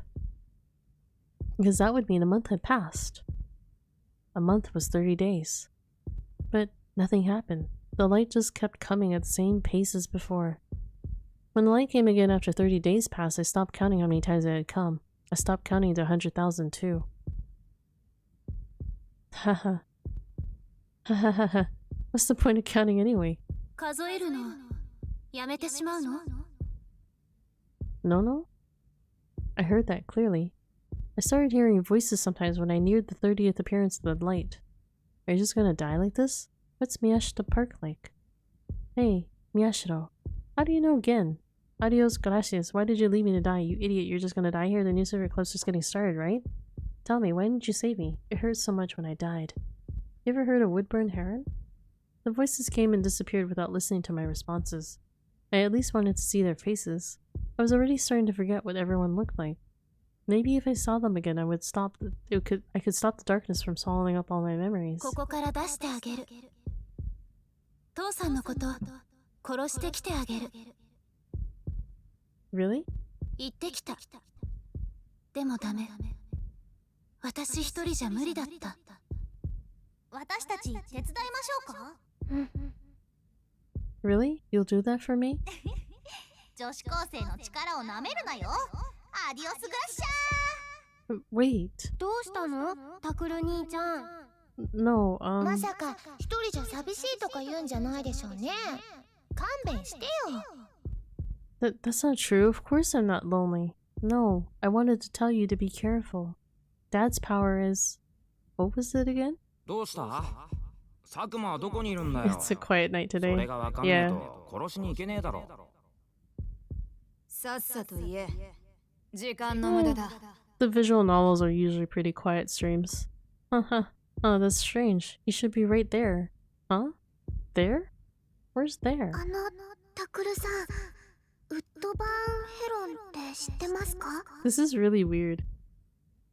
Because that would mean a month had passed. A month was 30 days. But nothing happened. The light just kept coming at the same pace as before. When the light came again after 30 days passed, I stopped counting how many times it had come. I stopped counting to 100,000 too. Haha. Hahaha. What's the point of counting anyway? 数えるのやめてしまうの No? I heard that clearly. I started hearing voices sometimes when I neared the 30th appearance of the light. Are you just gonna die like this? What's Miyashita Park like? Hey, Miyashiro. How do you know Gen? Adios gracias. Why did you leave me to die, you idiot? You're just gonna die here? The newspaper club's just getting started, right? Tell me, why didn't you save me? It hurt so much when I died. You ever heard of Woodburn Heron? The voices came and disappeared without listening to my responses. I at least wanted to see their faces. I was already starting to forget what everyone looked like. Maybe if I saw them again, I could stop the darkness from swallowing up all my memories. ここから出してあげる父さんのこと殺してきてあげる Really? 言ってきたでもダメ私一人じゃ無理だった私たち手伝いましょうか Really? You'll do that for me? 女子高生の力をなめるなよアディオスグラッシャー Wait. どうしたのタクル兄ちゃん No, まさか一人じゃ寂しいとか言うんじゃないでしょうね勘弁してよ That's not true. Of course I'm not lonely. No, I wanted to tell you to be careful. Dad's power is... What was it again? どうした佐久間はどこにいるんだよ It's a quiet night そ today. れがわかんねえと殺しに行けねえだろさっさと言え時間の無駄だ The visual novels are usually pretty quiet streams. Huh. Oh, that's strange. You should be right there. Huh? There? Where's there? タクルさんウッドバーンヘロンって知ってますか This is really weird.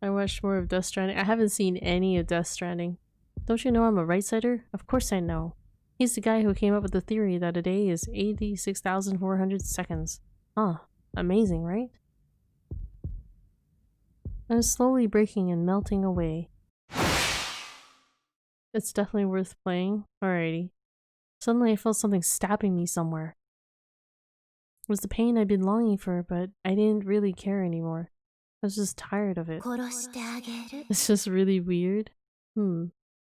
I watched more of Death Stranding. I haven't seen any of Death Stranding. Don't you know I'm a right-sider? Of course I know. He's the guy who came up with the theory that a day is 86,400 seconds. Huh. Amazing, right? I'm slowly breaking and melting away. It's definitely worth playing. Alrighty. Suddenly I felt something stabbing me somewhere. It was the pain I'd been longing for, but I didn't really care anymore. I was just tired of it. 殺してあげる It's just really weird.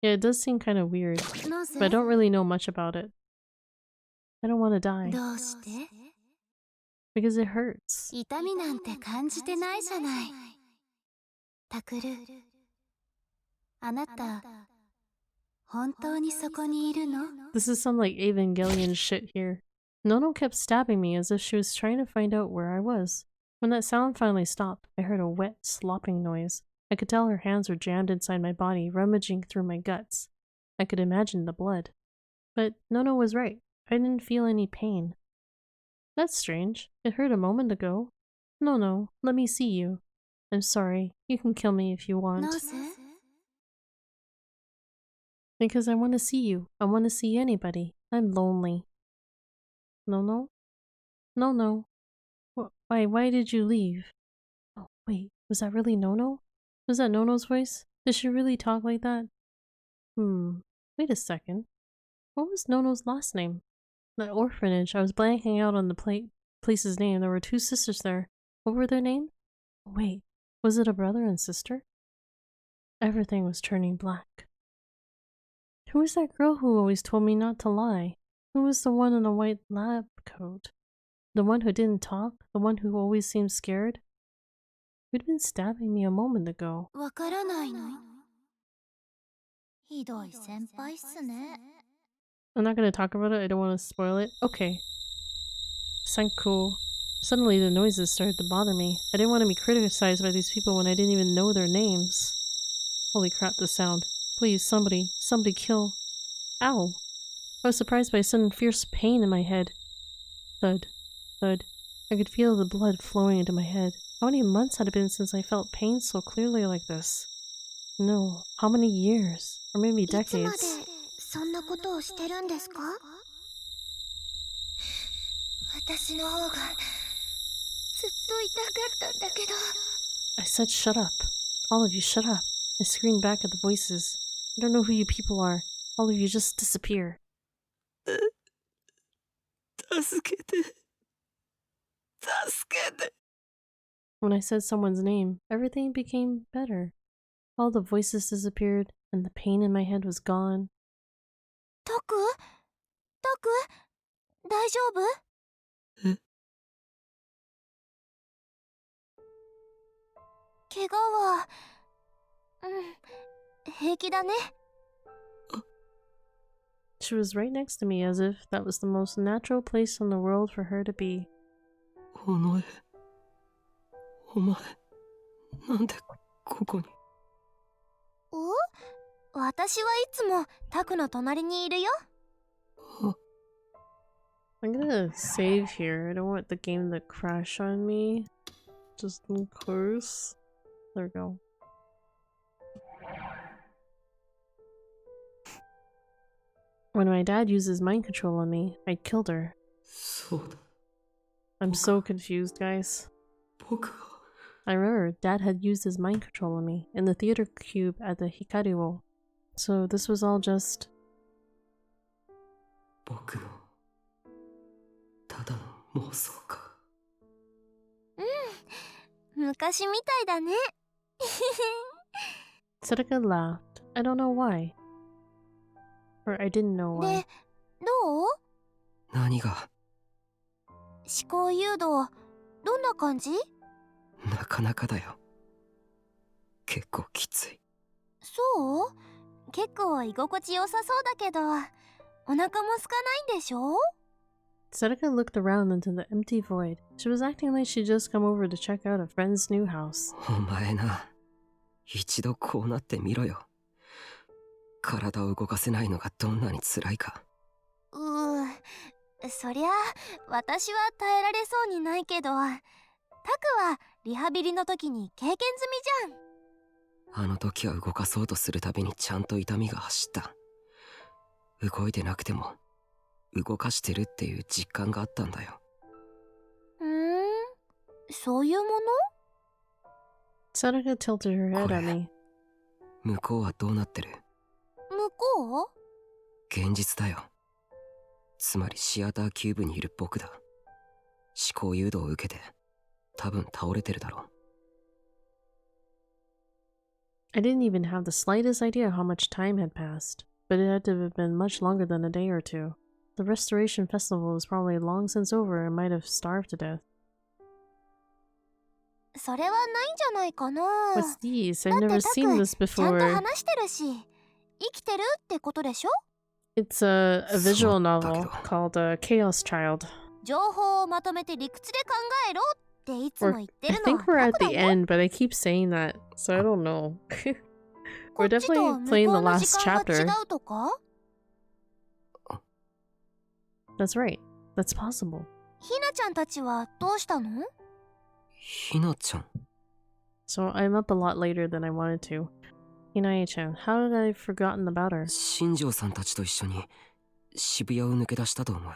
Yeah, it does seem kind of weird, なぜ but I don't really know much about it. I don't want to die どうして because it hurts. 痛みなんて感じてないじゃないタクルあなた本当にそこにいるの This is some like Evangelion shit here. Nono kept stabbing me as if she was trying to find out where I was. When that sound finally stopped, I heard a wet, slopping noise. I could tell her hands were jammed inside my body, rummaging through my guts. I could imagine the blood. But Nono was right. I didn't feel any pain. That's strange. It hurt a moment ago. No, let me see you. I'm sorry. You can kill me if you want. なぜ Because I want to see you. I want to see anybody. I'm lonely. No. No. Why did you leave? Oh, wait, was that really Nono? Was that Nono's voice? Did she really talk like that? Wait a second. What was Nono's last name? The orphanage. I was blanking out on the place's name. There were 2 sisters there. What were their names? Wait, was it a brother and sister? Everything was turning black. Who was that girl who always told me not to lie? Who was the one in the white lab coat? The one who didn't talk? The one who always seemed scared? Who'd been stabbing me a moment ago? わからないの？ひどい先輩っすね。 I'm not gonna talk about it, I don't want to spoil it. Okay. Sanko. Suddenly the noises started to bother me. I didn't want to be criticized by these people when I didn't even know their names. Holy crap, the sound. Please, somebody kill. Ow! I was surprised by a sudden fierce pain in my head. Thud. Thud. I could feel the blood flowing into my head. How many months had it been since I felt pain so clearly like this? No. How many years? Or maybe いつまで decades? そんなことをしてるんですか？私の方がずっと痛かったんだけど。 I said shut up. All of you shut up. I screamed back at the voices. I don't know who you people are. All of you just disappear. 助けて。助けて。 When I said someone's name, everything became better. All the voices disappeared, and the pain in my head was gone. タク？タク？大丈夫？え？怪我は、平気だね。 She was right next to me as if that was the most natural place in the world for her to be. お前。お前。なんでここに。お？私はいつもタクの隣にいるよ。 I'm gonna save here. I don't want the game to crash on me. Just in case. There we go. When my dad uses mind control on me, I killed her. そうだ。 I'm so confused, guys. 僕が。 I remember Dad had used his mind control on me in the theater cube at the Hikariwo. So this was all just... 僕のただの妄想か。昔みたいだね。 Sadaka laughed. I don't know why. Or I didn't know why. で、どう？何が？思考誘導、どんな感じ？なかなかだよ。結構きつい。そう？結構居心地良さそうだけど、お腹も空かないんでしょ？ Sadaka looked around into the empty void. She was acting like she'd just come over to check out a friend's new house. お前な、一度こうなってみろよ。体を動かせないのがどんなに辛いか。そりゃ私は耐えられそうにないけど、タクはリハビリの時に経験済みじゃん。あの時は動かそうとするたびにちゃんと痛みが走った。動いてなくても動かしてるっていう実感があったんだよ。そういうもの？ Sadaka tilted her head at me. 向こうはどうなってる？向こう？現実だよ。つまりシアターキューブにいる僕だ。思考誘導を受けて多分倒れてるだろう。I didn't even have the slightest idea how much time had passed, but it had to have been much longer than a day or two. The restoration festival was probably long since over and might have starved to death. それはないんじゃないかな。 What's these? だ I've って never タク seen this ちゃんと before. 話してるし、生きてるってことでしょ？ It's a visual そうだけ novel ど。 called Chaos Child. 情報をまとめて理屈で考えろっていつも Or 言って I るの think we're は at タク the だよ。 end, but I keep saying that, so I don't know. こ We're っちと definitely 向 playing こ the うの時 last 間が chapter. 違うとか？ That's right. That's possible. ひなちゃんたちはどうしたの？ひなちゃん。 So I'm up a lot later than I wanted to. Hinae-chan, how did I have forgotten about her? 新庄さんたちと一緒に渋谷を抜け出したと思う。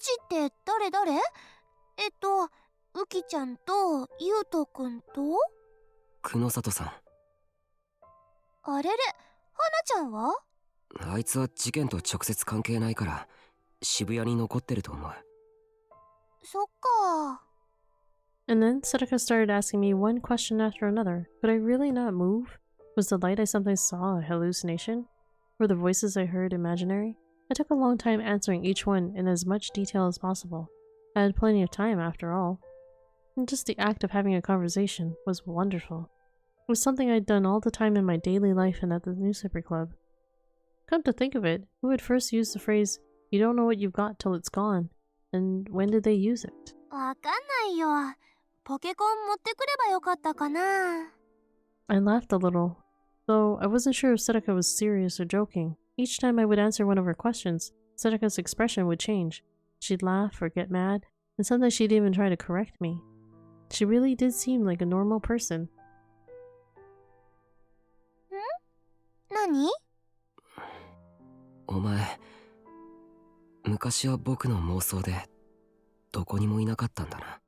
ちって誰？ウキちゃんとユウトくんと久野里さん。あれれ、花ちゃんは？あいつは事件と直接関係ないから渋谷に残ってると思う。そっか。 And then Seneca started asking me one question after another. Could I really not move? Was the light I sometimes saw a hallucination? Were the voices I heard imaginary? I took a long time answering each one in as much detail as possible. I had plenty of time after all. And just the act of having a conversation was wonderful. It was something I'd done all the time in my daily life and at the newspaper club. Come to think of it, who had first used the phrase, "You don't know what you've got till it's gone," and when did they use it? わかんないよ。ポケコン持ってくればよかったかな。 I laughed a little, though I wasn't sure if Seneca was serious or joking. Each time I would answer one of her questions, Seneca's expression would change. She'd laugh or get mad, and sometimes she'd even try to correct me. She really did seem like a normal person. 何？お前、昔は僕の妄想でどこにもいなかったんだな。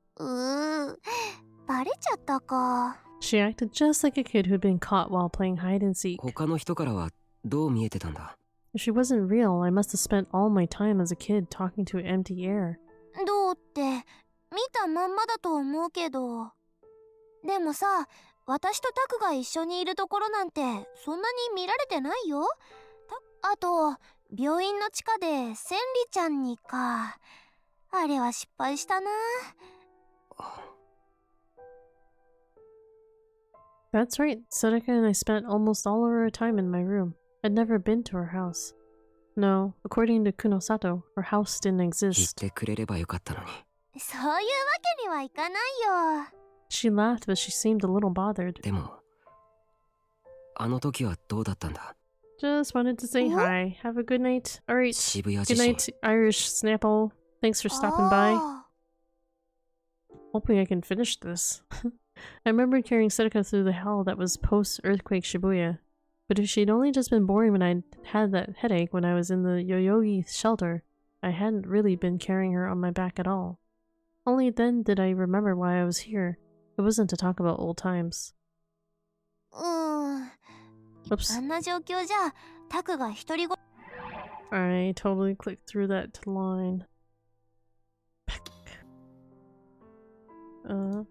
バレちゃったか。 She acted just like a kid who'd been caught while playing hide and seek. 他の人からはどう見えてたんだ？ If she wasn't real, I must have spent all my time as a kid talking to empty air. どうって見たまんまだと思うけど。でもさ、私とタクが一緒にいるところなんてそんなに見られてないよ。あと病院の地下で千里ちゃんにか。あれは失敗したな。 That's right, Seneca and I spent almost all of our time in my room. I'd never been to her house. No, according to Kunosato, her house didn't 言っ exist. てくれればよかったのに。そういうわけにはいかないよ。 She laughed, but she seemed a little bothered. でも、あの時はどうだったんだ？ Just wanted to say hi. Have a good night. Alright. 渋谷 Good 地震。 night, Irish Snapple. Thanks for stopping by. あ Hoping I can finish this. I remember carrying Seneca through the hell that was post-earthquake Shibuya. But if she'd only just been boring when I had that headache when I was in the Yoyogi shelter, I hadn't really been carrying her on my back at all. Only then did I remember why I was here. It wasn't to talk about old times. あんな状況じゃタクが一人ご I totally clicked through that line. Uh,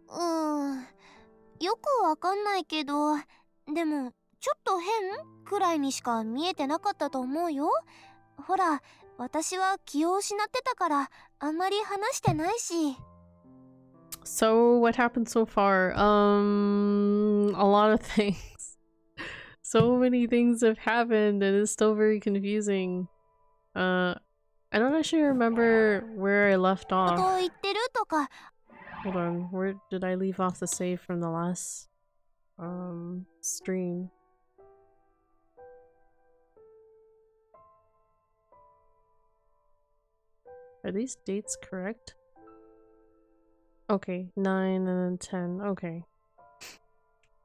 よくわかんないけど、でもちょっと変くらいにしか見えてなかったと思うよ。ほら、私は気を失ってたからあんまり話してないし。 so what happened so far? A lot of things. So many things have happened and it's still very confusing. I don't actually remember where I left と off. 言ってるとか、 Hold on, where did I leave off the save from the last stream? Are these dates correct? Okay, 9 and then 10. Okay.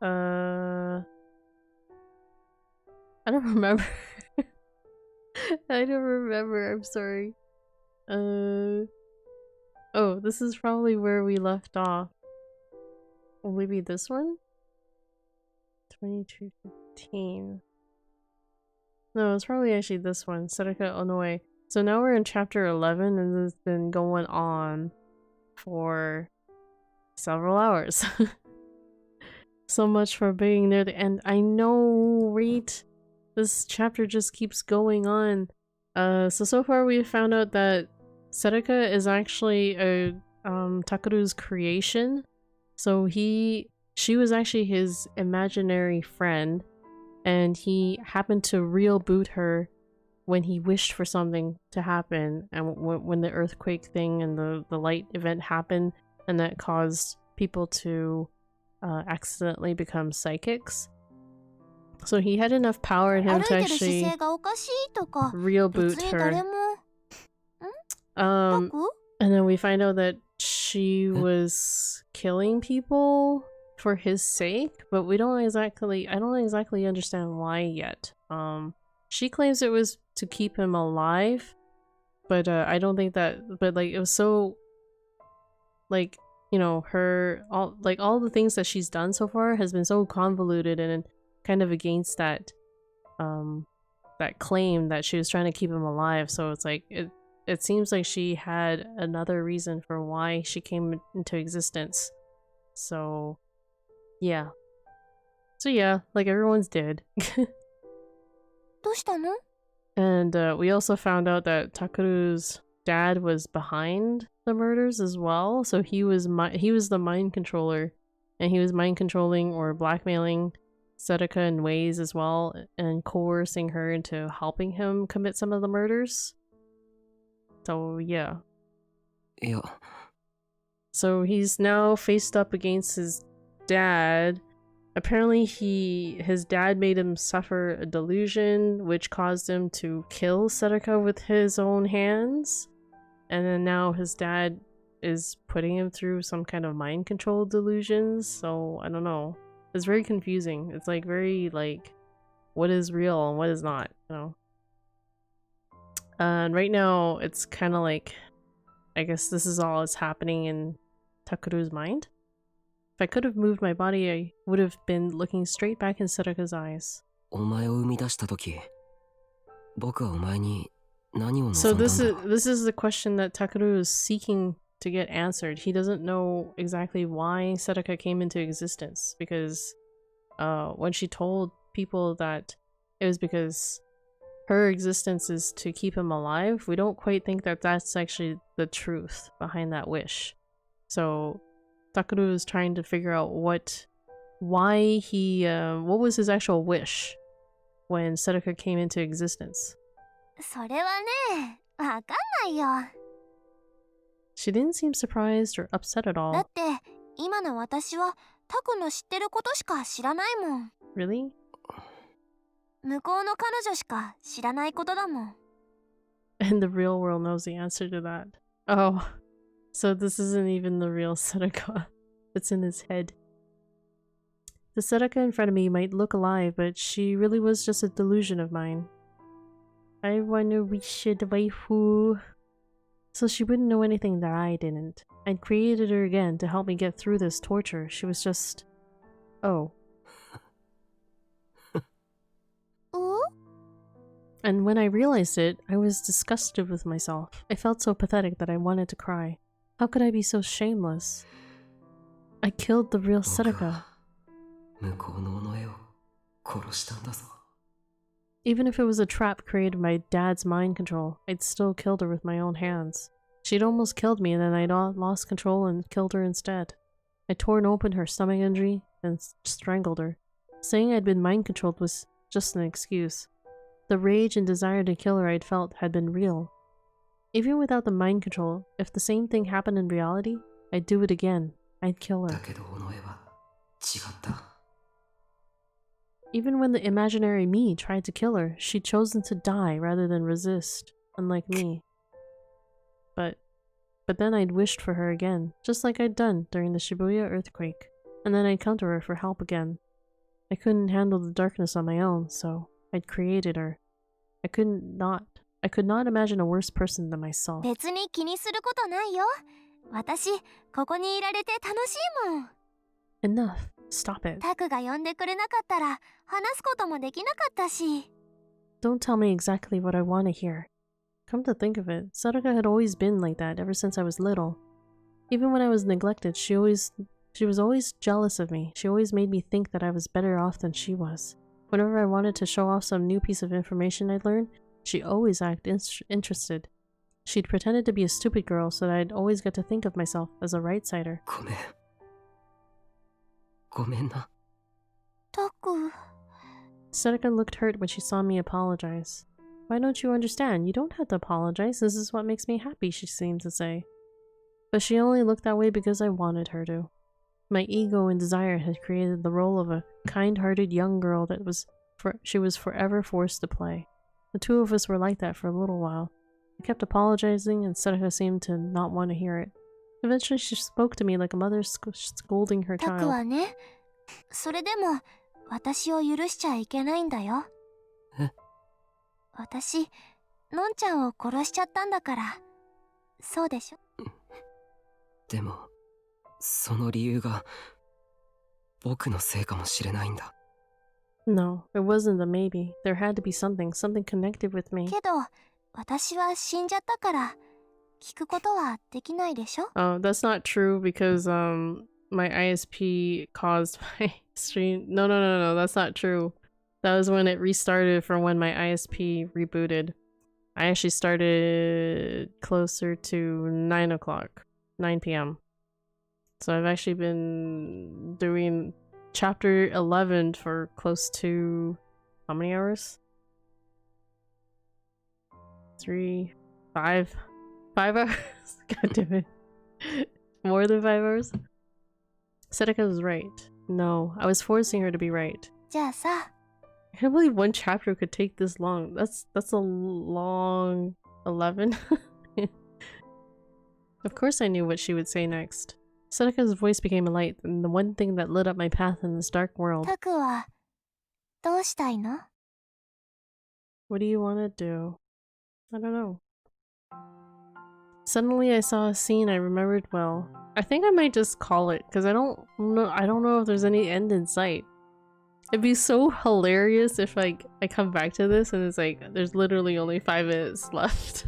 I don't remember. I don't remember. I'm sorry. Oh, this is probably where we left off. Or maybe this one? 2215. No, it's probably actually this one. Seneca Onoe. So now we're in chapter 11 and it's been going on for several hours. So much for being near the end. I know, right? This chapter just keeps going on. So far we've found out that Seneca is actually a Takeru's creation. So she was actually his imaginary friend, and he happened to real boot her when he wished for something to happen, and when the earthquake thing and the light event happened, and that caused people to accidentally become psychics. So he had enough power in him to 歩いてる姿 actually 勢がおかしいとか、 real 別 boot に誰 her. も。タク？ And then we find out that she was killing people for his sake, but I don't exactly understand why yet. She claims it was to keep him alive, But I don't think that, but like it was so, like, you know, her all the things that she's done so far has been so convoluted and kind of against that that claim that she was trying to keep him alive. So it's like it seems like she had another reason for why she came into existence. So yeah. So yeah, like everyone's dead. どうしたの？ And we also found out that Takeru's dad was behind the murders as well. So he was the mind controller, and he was mind controlling or blackmailing Sedaka in ways as well, and coercing her into helping him commit some of the murders. So yeah. いや So he's now faced up against his dad. Apparently his dad made him suffer a delusion which caused him to kill Sedaka with his own hands. And then now his dad is putting him through some kind of mind control delusions. So I don't know. It's very confusing. It's like very like what is real and what is not, you know. And right now it's kind of like, I guess this is all that's happening in Takeru's mind. If I could have moved my body, I would have been looking straight back in Sedaka's eyes. お前を生み出した時僕はお前に何を So 望んだん this だ is the question that Takeru is seeking to get answered. He doesn't know exactly why Sedaka came into existence, because when she told people that it was because her existence is to keep him alive, we don't quite think that that's actually the truth behind that wish. So Takeru is trying to figure out what was his actual wish when Sedaka came into existence. それはね、わかんないよ。 She didn't seem surprised or upset at だ all. って今の私はタクの知ってることしか知らないもん。 Really? 向こうの彼女しか知らないことだもん。 And the real world knows the answer to that. Oh, so this isn't even the real Sedaka. It's in his head. The Sedaka in front of me might look alive, but she really was just a delusion of mine. I wanna wish it waifu. So she wouldn't know anything that I didn't. I'd created her again to help me get through this torture. She was just... oh. お？ And when I realized it, I was disgusted with myself. I felt so pathetic that I wanted to cry. How could I be so shameless? I killed the real 僕 Sedaka. は向こうの尾上を殺したんだぞ Even if it was a trap created by Dad's mind control, I'd still killed her with my own hands. She'd almost killed me, and then I'd lost control and killed her instead. I'd torn open her stomach injury and strangled her. Saying I'd been mind controlled was just an excuse. The rage and desire to kill her I'd felt had been real. Even without the mind control, if the same thing happened in reality, I'd do it again. I'd kill her. だけど尾上は違った Even when the imaginary me tried to kill her, she'd chosen to die rather than resist, unlike me. But then I'd wished for her again, just like I'd done during the Shibuya earthquake, and then I'd come to her for help again. I couldn't handle the darkness on my own, so I'd created her. I could not imagine a worse person than myself. 別に気にすることないよ。私、ここにいられて楽しいもん。 Enough. Stop it. タクが呼んでくれなかったら話すこともできなかったし。 Don't tell me exactly what I want to hear. Come to think of it, Sadaka had always been like that ever since I was little. Even when I was neglected, she was always jealous of me. She always made me think that I was better off than she was. Whenever I wanted to show off some new piece of information I'd learned, she always acted interested. She'd pretended to be a stupid girl so that I'd always get to think of myself as a right-sider. ごめんごめんな タク、 Sadaka looked hurt when she saw me apologize. Why don't you understand? You don't have to apologize. This is what makes me happy, she seemed to say. But she only looked that way because I wanted her to. My ego and desire had created the role of a kind-hearted young girl that she was forever forced to play. The two of us were like that for a little while. I kept apologizing, and Sadaka seemed to not want to hear it. Eventually she spoke to me like a mother scolding her タクは child. ね、それでも私を許しちゃいけないんだよ。え？私、のんちゃんを殺しちゃったんだから。そうでしょ？でも、その理由が僕のせいかもしれないんだ。No, it wasn't a maybe. There had to be something connected with me. けど、私は死んじゃったから、聞くことはできないでしょ？ Oh, that's not true because my ISP caused my stream. No, that's not true. That was when it restarted from when my ISP rebooted. I actually started closer to 9 p.m. So I've actually been doing chapter 11 for close to how many hours? 5 hours? God damn it. More than 5 hours? Seneca was right. No, I was forcing her to be right. じゃあさ、 I can't believe one chapter could take this long. That's a long 11. Of course I knew what she would say next. Seneca's voice became a light, and the one thing that lit up my path in this dark world. タクはどうしたいの？ What do you want to do? I don't know. Suddenly I saw a scene I remembered well. I think I might just call it, because I don't know if there's any end in sight. It'd be so hilarious if like I come back to this and it's like there's literally only 5 minutes left.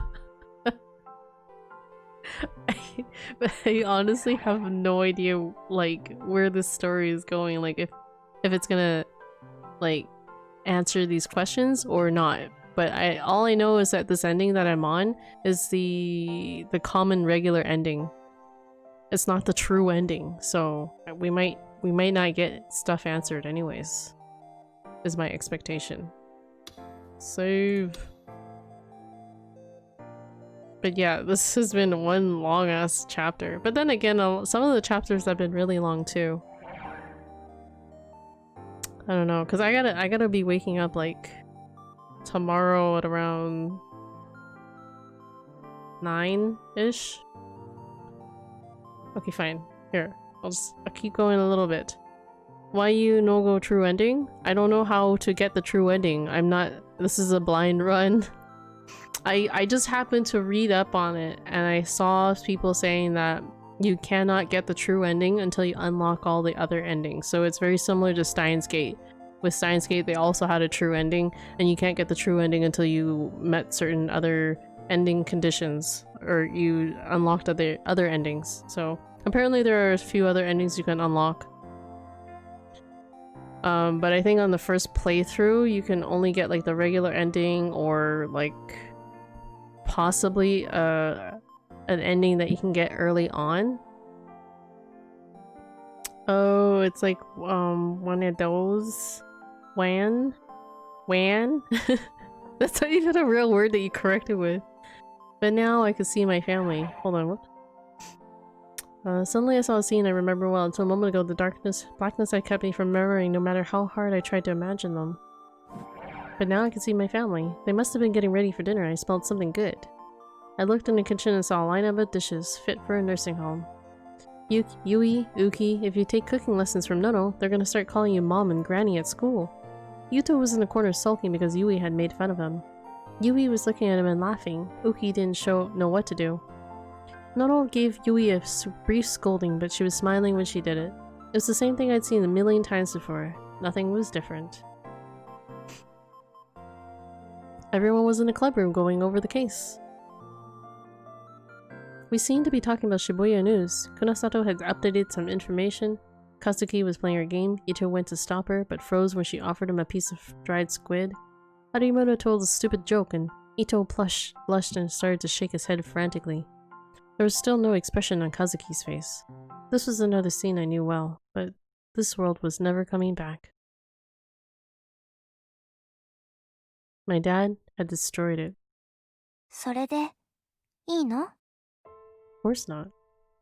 I honestly have no idea like where this story is going, like if it's gonna like answer these questions or not. But all I know is that this ending that I'm on is the common regular ending. It's not the true ending, so we might not get stuff answered anyways, is my expectation. Save. But yeah, this has been one long ass chapter. But then again, some of the chapters have been really long too. I don't know, cause I gotta be waking up like tomorrow at around 9-ish. Okay, fine. Here, I'll keep going a little bit. Why you no go true ending? I don't know how to get the true ending. This is a blind run. I just happened to read up on it and I saw people saying that you cannot get the true ending until you unlock all the other endings. So it's very similar to Steins Gate. With Steins Gate, they also had a true ending, and you can't get the true ending until you met certain other ending conditions, or you unlocked other endings. So apparently there are a few other endings you can unlock. But I think on the first playthrough, you can only get like the regular ending or like possibly an ending that you can get early on. Oh, it's like one of those. Wan? That's not even a real word that you corrected with. But now I could see my family. Hold on, what? Suddenly I saw a scene I remember well. Until a moment ago, the blackness had kept me from remembering no matter how hard I tried to imagine them. But now I could see my family. They must have been getting ready for dinner. I smelled something good. I looked in the kitchen and saw a lineup of dishes fit for a nursing home. Yui, Uki, if you take cooking lessons from Nono, they're gonna start calling you Mom and Granny at school. Yuto was in the corner sulking because Yui had made fun of him. Yui was looking at him and laughing. Uki didn't know what to do. Nono gave Yui a brief scolding, but she was smiling when she did it. It was the same thing I'd seen a million times before. Nothing was different. Everyone was in the clubroom going over the case. We seemed to be talking about Shibuya news. Kunasato had updated some information. Kazuki was playing her game. Ito went to stop her, but froze when she offered him a piece of dried squid. Harimoto told a stupid joke, and Ito blushed and started to shake his head frantically. There was still no expression on Kazuki's face. This was another scene I knew well, but this world was never coming back. My dad had destroyed it. それでいいの？ Of course not.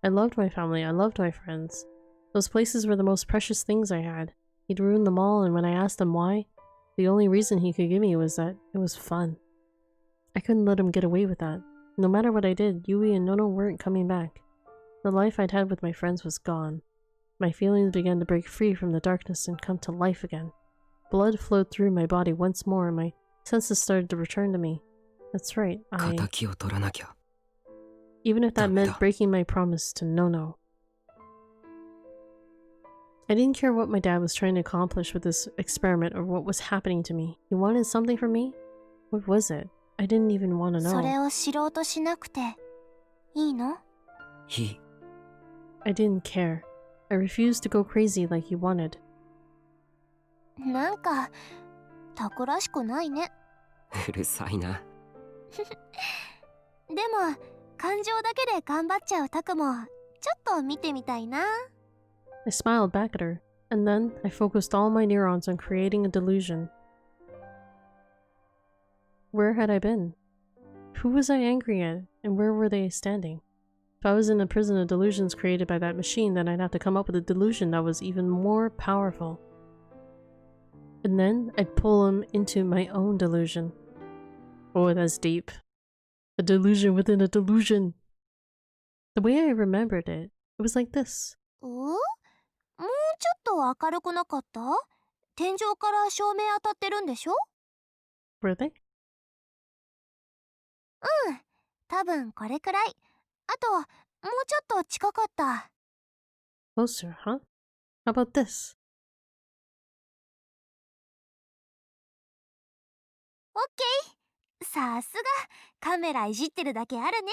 I loved my family, I loved my friends. Those places were the most precious things I had. He'd ruined them all, and when I asked him why, the only reason he could give me was that it was fun. I couldn't let him get away with that. No matter what I did, Yui and Nono weren't coming back. The life I'd had with my friends was gone. My feelings began to break free from the darkness and come to life again. Blood flowed through my body once more, and my senses started to return to me. That's right. 敵を取らなきゃ。 Even if that meant Damn. breaking my promise to No-No. I didn't care what my dad was trying to accomplish with this experiment or what was happening to me. He wanted something from me? What was it? I didn't even want to それ know. を知ろうとしなくていいの？いい。 I didn't care. I refused to go crazy like he wanted. なんかタクらしくないね。うるさいな。でも感情だけで頑張っちゃうタクもちょっと見てみたいな。 I smiled back at her, and then I focused all my neurons on creating a delusion. Where had I been? Who was I angry at, and where were they standing? If I was in a prison of delusions created by that machine, then I'd have to come up with a delusion that was even more powerful. And then I'd pull him into my own delusion. Oh, that's deep. A delusion within a delusion. The way I remembered it, it was like this. もうちょっと明るくなかった？天井から照明当たってるんでしょ？ Were they? 多分これくらい。あともうちょっと近かった。 Closer, huh? How about this? オッケー。さすがカメラいじってるだけあるね。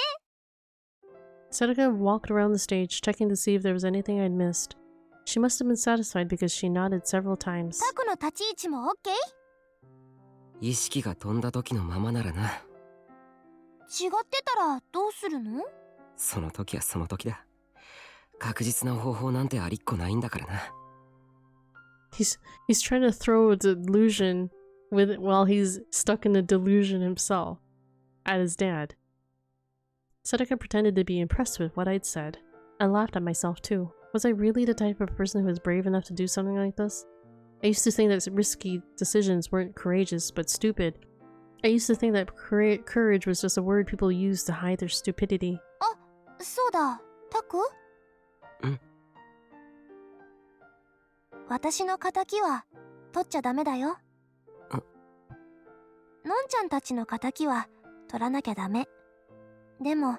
Sedeka walked around the stage, checking to see if there was anything I'd missed. She must have been satisfied because she nodded several times. タクの立ち位置もオッケー？意識が飛んだ時のままならな。違ってたらどうするの？その時はその時だ。確実な方法なんてありっこないんだからな。He's trying to throw a delusion while he's stuck in a delusion himself at his dad. Sedeka pretended to be impressed with what I'd said. I laughed at myself too. Was I really the type of person who was brave enough to do something like this? I used to think that risky decisions weren't courageous, but stupid. I used to think that courage was just a word people use to hide their stupidity. そうだ、タク？ん？私の仇は取っちゃダメだよ。のんちゃんたちの仇は取らなきゃダメ。でも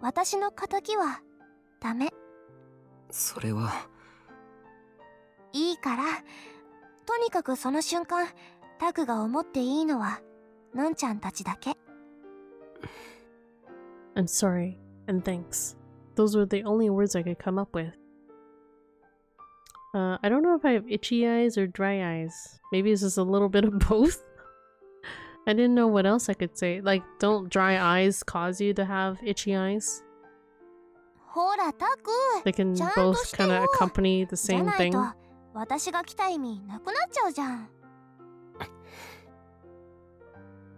私の仇はダメ。それは。いいから、とにかくその瞬間タクが思っていいのはのんちゃんたちだけ。 I'm sorry, and thanks. Those were the only words I could come up with. I don't know if I have itchy eyes or dry eyes. Maybe it's just a little bit of both. I didn't know what else I could say. Like, don't dry eyes cause you to have itchy eyes? ほらタク、 They can ちゃんと both してよ。 kind of accompany the じゃ same ないと thing. 私が来た意味なくなっちゃうじゃん。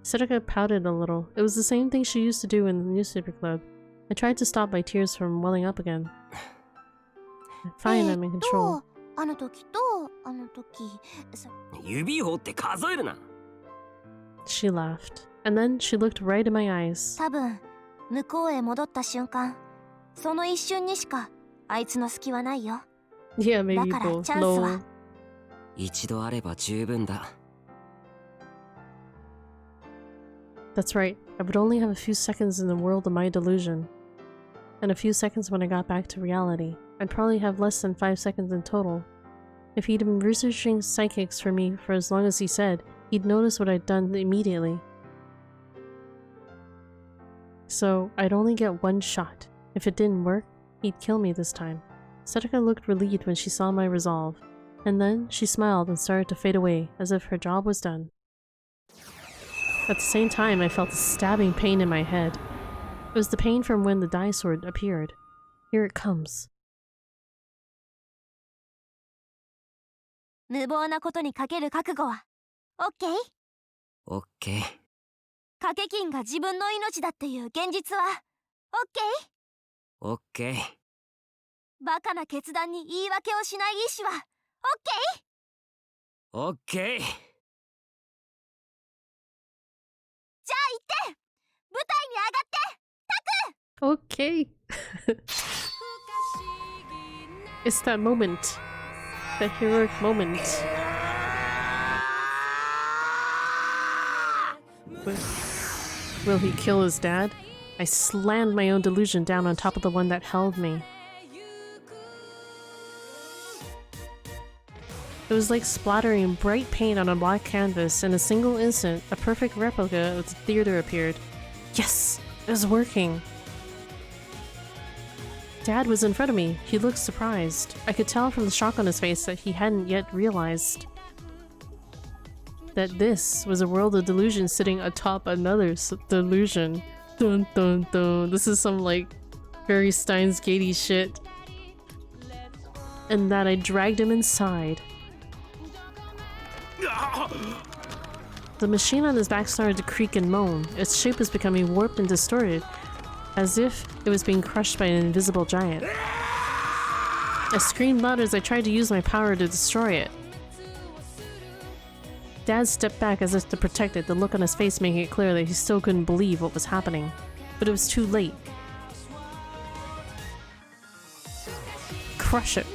Sedeka pouted a little. It was the same thing she used to do in the newspaper club. I tried to stop my tears from welling up again. Fine, I'm in control. あの時とあの時。指を折って数えるな。 She laughed. And then she looked right in my eyes. 多分向こうへ戻った瞬間、その一瞬にしかあいつの隙はないよ。 Yeah, maybe だから both. チャンス Low. は。一度あれば十分だ。 That's right. I would only have a few seconds in the world of my delusion. And a few seconds when I got back to reality. I'd probably have less than 5 seconds in total. If he'd been researching psychics for me for as long as he said, he'd notice what I'd done immediately. So I'd only get one shot. If it didn't work, he'd kill me this time. Sedeka looked relieved when she saw my resolve. And then she smiled and started to fade away, as if her job was done. At the same time, I felt a stabbing pain in my head. It was the pain from when the die sword appeared. Here it comes. 無謀なことにかける覚悟はオッケー？オッケー。賭け金が自分の命だっていう現実はオッケー？オッケー。バカな決断に言い訳をしない意志はオッケー？オッケー。じゃあ行って舞台に上がってタク！ Okay. It's that moment. That heroic moment. Will he kill his dad? I slammed my own delusion down on top of the one that held me. It was like splattering bright paint on a black canvas. In a single instant, a perfect replica of the theater appeared. Yes! It was working! Dad was in front of me. He looked surprised. I could tell from the shock on his face that he hadn't yet realized that this was a world of delusion sitting atop another delusion. Dun dun dun. This is some like very Steins Gate-y shit. And that I dragged him inside. The machine on his back started to creak and moan. Its shape was becoming warped and distorted, as if it was being crushed by an invisible giant. I screamed loud as I tried to use my power to destroy it. Dad stepped back as if to protect it, the look on his face making it clear that he still couldn't believe what was happening. But it was too late. Crush it.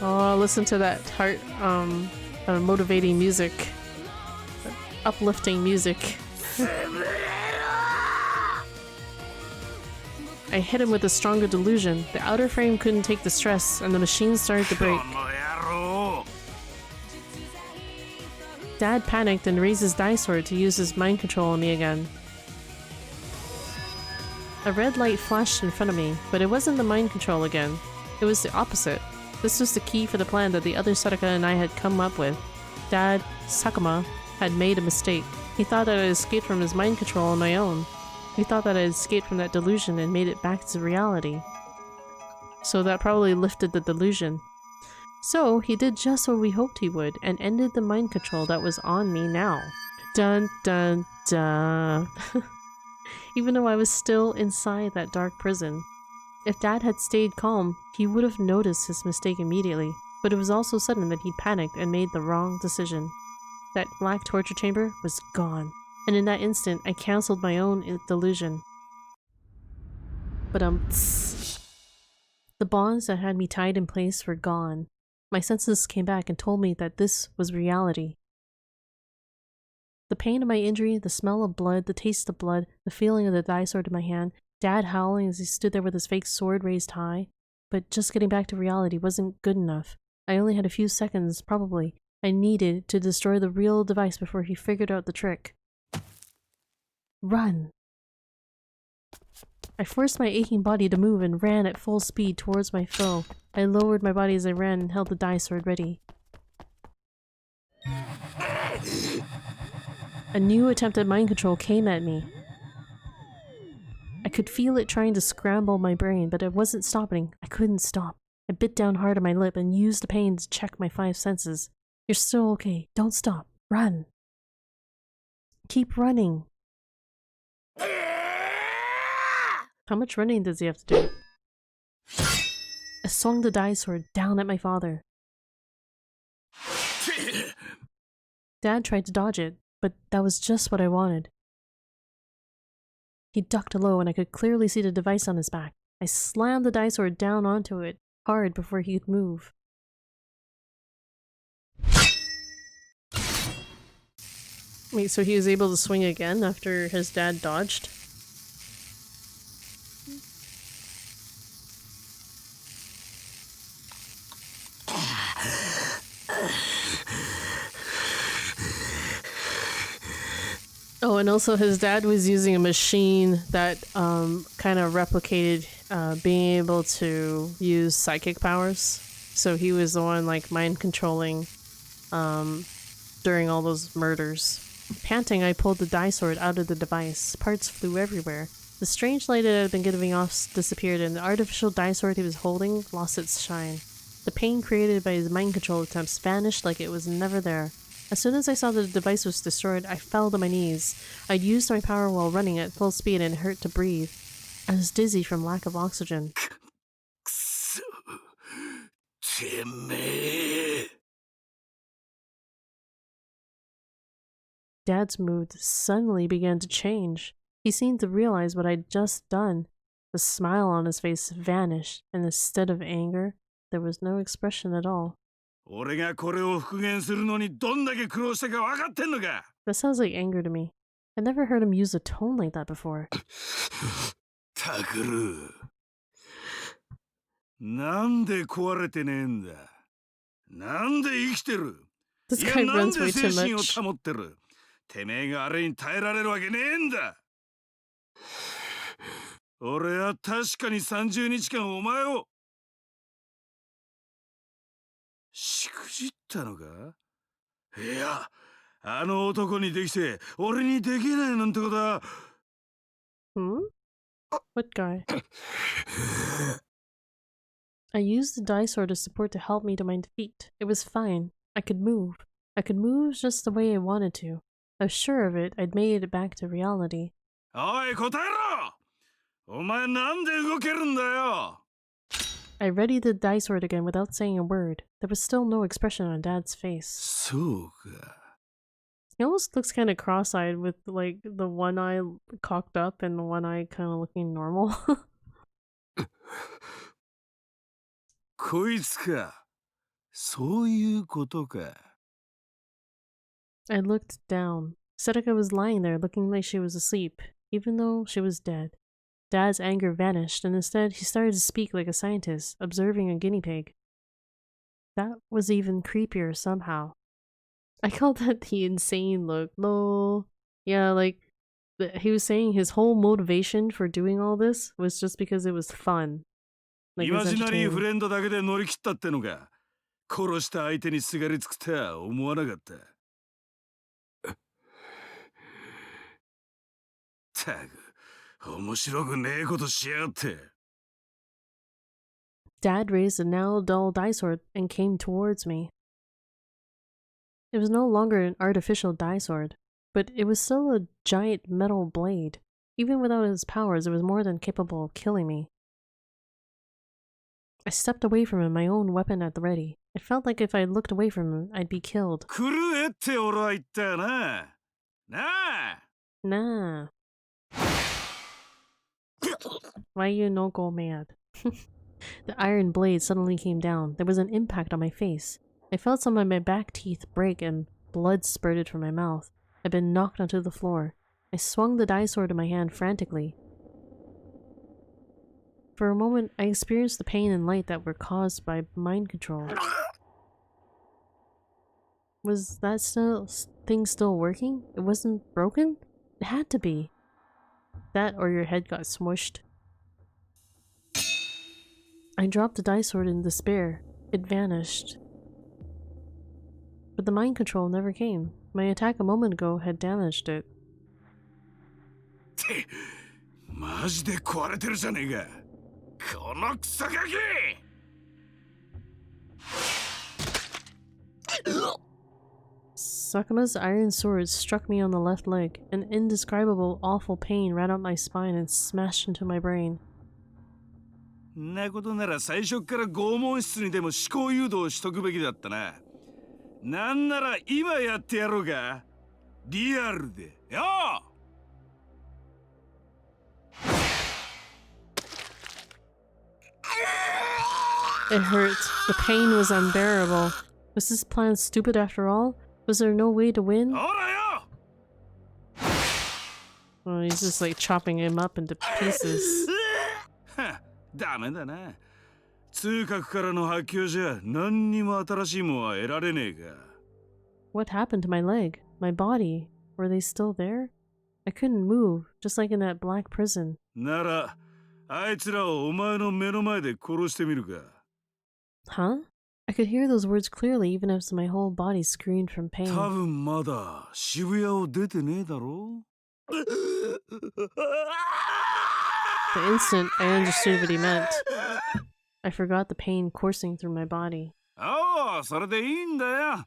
Oh, listen to that heart, motivating music. Uplifting music. I hit him with a stronger delusion. The outer frame couldn't take the stress, and the machine started to break. Dad panicked and raised his die sword to use his mind control on me again. A red light flashed in front of me, but it wasn't the mind control again. It was the opposite. This was the key for the plan that the other Seneca and I had come up with. Dad, Sakuma, had made a mistake. He thought that I had escaped from his mind control on my own. He thought that I had escaped from that delusion and made it back to reality. So that probably lifted the delusion. So he did just what we hoped he would, and ended the mind control that was on me now. Dun dun dun. Even though I was still inside that dark prison. If Dad had stayed calm, he would have noticed his mistake immediately, but it was all so sudden that he panicked and made the wrong decision. That black torture chamber was gone, and in that instant I cancelled my own delusion. But the bonds that had me tied in place were gone. My senses came back and told me that this was reality. The pain of my injury, the smell of blood, the taste of blood, the feeling of the die sword in my hand, Dad howling as he stood there with his fake sword raised high. But just getting back to reality wasn't good enough. I only had a few seconds, probably. I needed to destroy the real device before he figured out the trick. Run! I forced my aching body to move and ran at full speed towards my foe. I lowered my body as I ran and held the die sword ready. A new attempt at mind control came at me. I could feel it trying to scramble my brain, but it wasn't stopping. I couldn't stop. I bit down hard on my lip and used the pain to check my 5 senses. You're still okay. Don't stop. Run. Keep running. How much running does he have to do? I swung the die sword down at my father. Dad tried to dodge it, but that was just what I wanted. He ducked low and I could clearly see the device on his back. I slammed the die sword down onto it hard before he could move. Wait, so he was able to swing again after his dad dodged? Oh, and also his dad was using a machine that kind of replicated being able to use psychic powers. So he was the one like mind controlling during all those murders. Panting, I pulled the die sword out of the device. Parts flew everywhere. The strange light it had been giving off disappeared, and the artificial die sword he was holding lost its shine. The pain created by his mind control attempts vanished like it was never there. As soon as I saw that the device was destroyed, I fell to my knees. I'd used my power while running at full speed and it hurt to breathe. I was dizzy from lack of oxygen. Dad's mood suddenly began to change. He seemed to realize what I'd just done. The smile on his face vanished, and instead of anger, there was no expression at all. 俺がこれを復元するのにどんだけ苦労したか分かってんのか That sounds like anger to me. I never heard him use a tone like that before. タクルなんで壊れてねえんだなんで生きてる This いや guy なん runs で way 精 too 神を much. 保ってるてめえがあれに耐えられるわけねえんだ俺は確かに30日間お前をしくじったのかいやあの男にできて俺にできないなんてことは Hmm? What guy? I used the die sword as support to help me to my feet. It was fine. I could move. I could move just the way I wanted to. I was sure of it. I'd made it back to reality. おい答えろお前なんで動けるんだよ I readied the die sword again without saying a word. There was still no expression on Dad's face. そうか He almost looks kind of cross-eyed with like the one eye cocked up and one eye kind of looking normal. こいつかそういうことか I looked down. Sedeka was lying there looking like she was asleep, even though she was dead. Dad's anger vanished, and instead he started to speak like a scientist, observing a guinea pig. That was even creepier somehow. I called that the insane look. Lol. Yeah, like, he was saying his whole motivation for doing all this was just because it was fun. イ Like, it マ was ジナリー entertaining. フレンドだけで乗り切ったってのか殺した相手にすがりつくとは思わなかったたく面白くねえことしやがって Dad raised a now dull die sword and came towards me. It was no longer an artificial die sword, but it was still a giant metal blade. Even without his powers, it was more than capable of killing me. I stepped away from him, my own weapon at the ready. It felt like if I looked away from him, I'd be killed. 狂えって俺は言ったよななあ Nah. Why you no go mad? The iron blade suddenly came down. There was an impact on my face. I felt some of my back teeth break and blood spurted from my mouth. I'd been knocked onto the floor. I swung the die sword in my hand frantically. For a moment, I experienced the pain and light that were caused by mind control. Was that thing still working? It wasn't broken? It had to be. That or your head got smushed. I dropped the die sword in despair. It vanished. But the mind control never came. My attack a moment ago had damaged it. ってマジで壊れてるじゃねえかこのクソガキ Sakuma's iron sword struck me on the left leg. An indescribable, awful pain ran up my spine and smashed into my brain. んなことなら最初から拷問室にでも思考誘導しとくべきだったな。なんなら今やってやろうか。リアルで。よー It hurt. The pain was unbearable. Was this plan stupid after all? Was there no way to win? ほらよ Oh, he's just like chopping him up into pieces. ダメだな。痛覚からの発狂じゃ何にも新しいもんは得られねえか。What happened to my leg? My body? Were they still there? I couldn't move, just like in that black prison. なら、あいつらをお前の目の前で殺してみるか。 Huh? I could hear those words clearly even as my whole body screamed from pain. 多分まだ渋谷を出てねえだろ The instant I understood what he meant, I forgot the pain coursing through my body. おお、それでいいんだよ。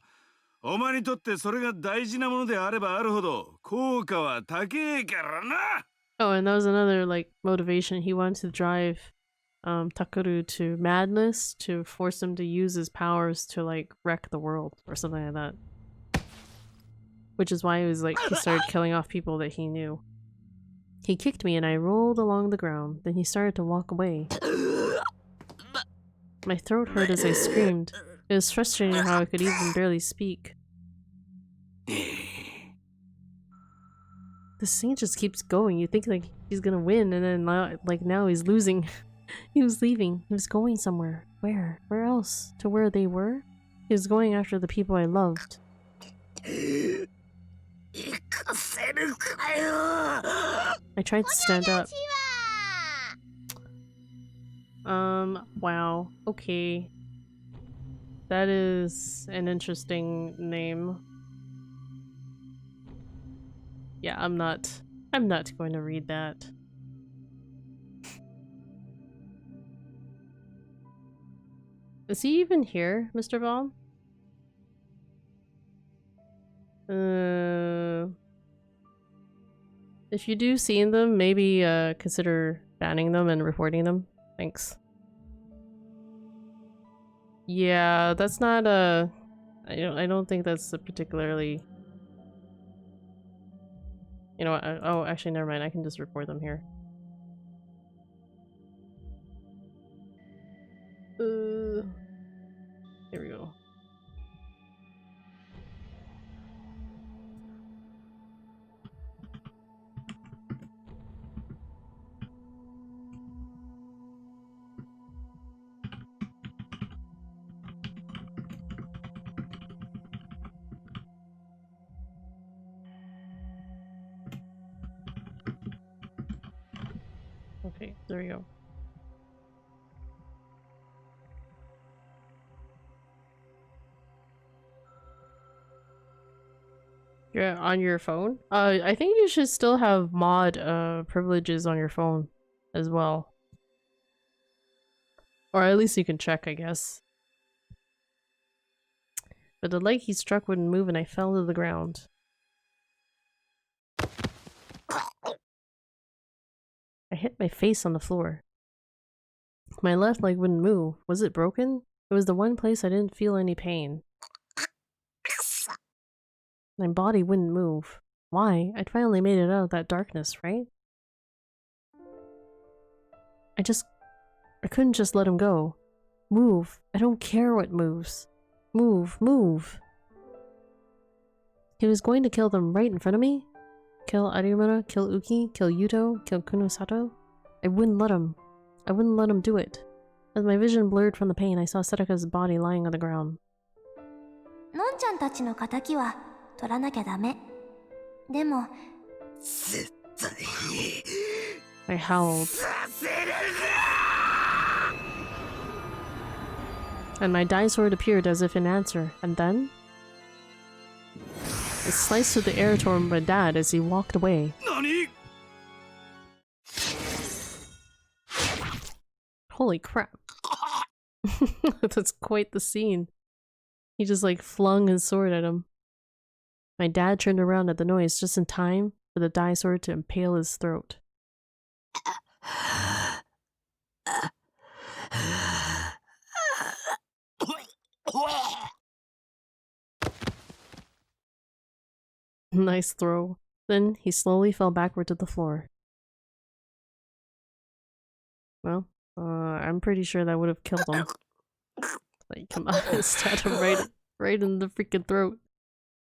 お前にとってそれが大事なものであればあるほど効果は高えからな。 Oh, and that was another like motivation. He wanted to drive Takuru to madness to force him to use his powers to like wreck the world or something like that. Which is why he was like he started killing off people that he knew. He kicked me and I rolled along the ground. Then he started to walk away. My throat hurt as I screamed. It was frustrating how I could even barely speak. the scene just keeps going. You think like he's gonna win, and then now he's losing. He was leaving. He was going somewhere. Where? Where else? To where they were? He was going after the people I loved. I tried to stand up. Wow. Okay. That is an interesting name. Yeah, I'm not going to read that. Is he even here, Mr. Vaughn? If you do see them, maybe consider banning them and reporting them. Thanks. Yeah, that's not a... I don't think that's a particularly... You know what? Oh, actually, never mind. I can just report them here. Here we go. Okay, there we go. You're on your phone? I think you should still have mod privileges on your phone as well. Or at least you can check, I guess. But the leg he struck wouldn't move and I fell to the ground. I hit my face on the floor. My left leg wouldn't move. Was it broken? It was the one place I didn't feel any pain. My body wouldn't move. Why? I'd finally made it out of that darkness, right? I couldn't just let him go. Move. I don't care what moves. Move. Move. He was going to kill them right in front of me? Kill Arimura, kill Uki, kill Yuto, kill Kunosato? I wouldn't let him. I wouldn't let him do it. As my vision blurred from the pain, I saw Setaka's body lying on the ground. Non-chan tachi no kataki wa toranakia dame. Demo... I howled. And my dai sword appeared as if in answer, and then... it sliced through the air toward my dad as he walked away. Nani? Holy crap. That's quite the scene. He just like flung his sword at him. My dad turned around at the noise just in time for the dai sword to impale his throat. Nice throw. Then he slowly fell backward to the floor. Well, I'm pretty sure that would have killed him. Like, come on, stabbed him right in the freaking throat.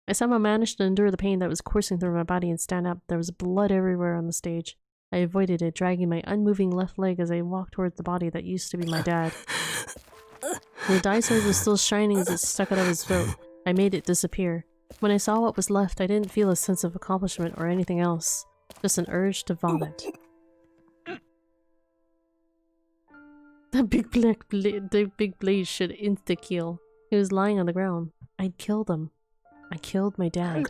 I somehow managed to endure the pain that was coursing through my body and stand up. There was blood everywhere on the stage. I avoided it, dragging my unmoving left leg as I walked towards the body that used to be my dad. The dai sword was still shining as it stuck out of his throat. I made it disappear. When I saw what was left, I didn't feel a sense of accomplishment or anything else. Just an urge to vomit. The big blade should insta-kill. He was lying on the ground. I'd killed him. I killed my dad.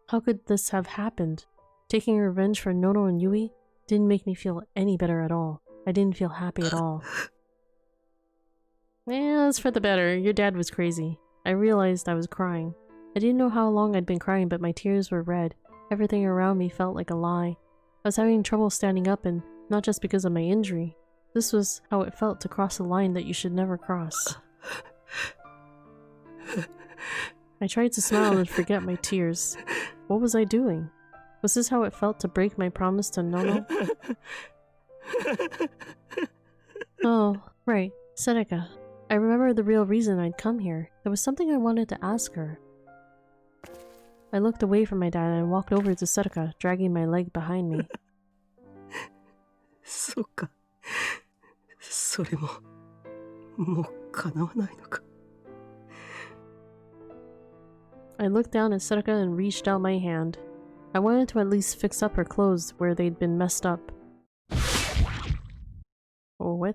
How could this have happened? Taking revenge for Nono and Yui didn't make me feel any better at all. I didn't feel happy at all. Yeah, that's for the better. Your dad was crazy. I realized I was crying. I didn't know how long I'd been crying, but my tears were red. Everything around me felt like a lie. I was having trouble standing up, and not just because of my injury. This was how it felt to cross a line that you should never cross. I tried to smile and forget my tears. What was I doing? Was this how it felt to break my promise to Nono? Oh, right. Seneca. I remember the real reason I'd come here. There was something I wanted to ask her. I looked away from my dad and walked over to Suruka, dragging my leg behind me. そうか。それも、もう叶わないのか。I looked down at Suruka and reached out my hand. I wanted to at least fix up her clothes where they'd been messed up. Oh, what?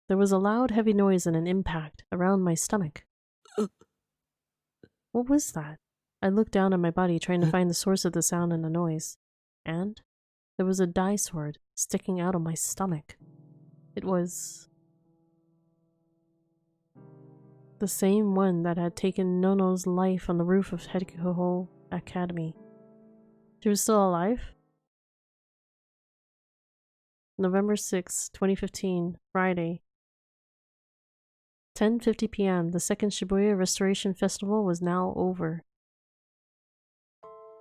There was a loud, heavy noise and an impact around my stomach. What was that? I looked down at my body, trying to find the source of the sound and the noise. And there was a dye sword sticking out of my stomach. It was the same one that had taken Nono's life on the roof of Hedikuho Academy. She was still alive? November 6, 2015, Friday. 10:50 p.m. The second Shibuya Restoration Festival was now over.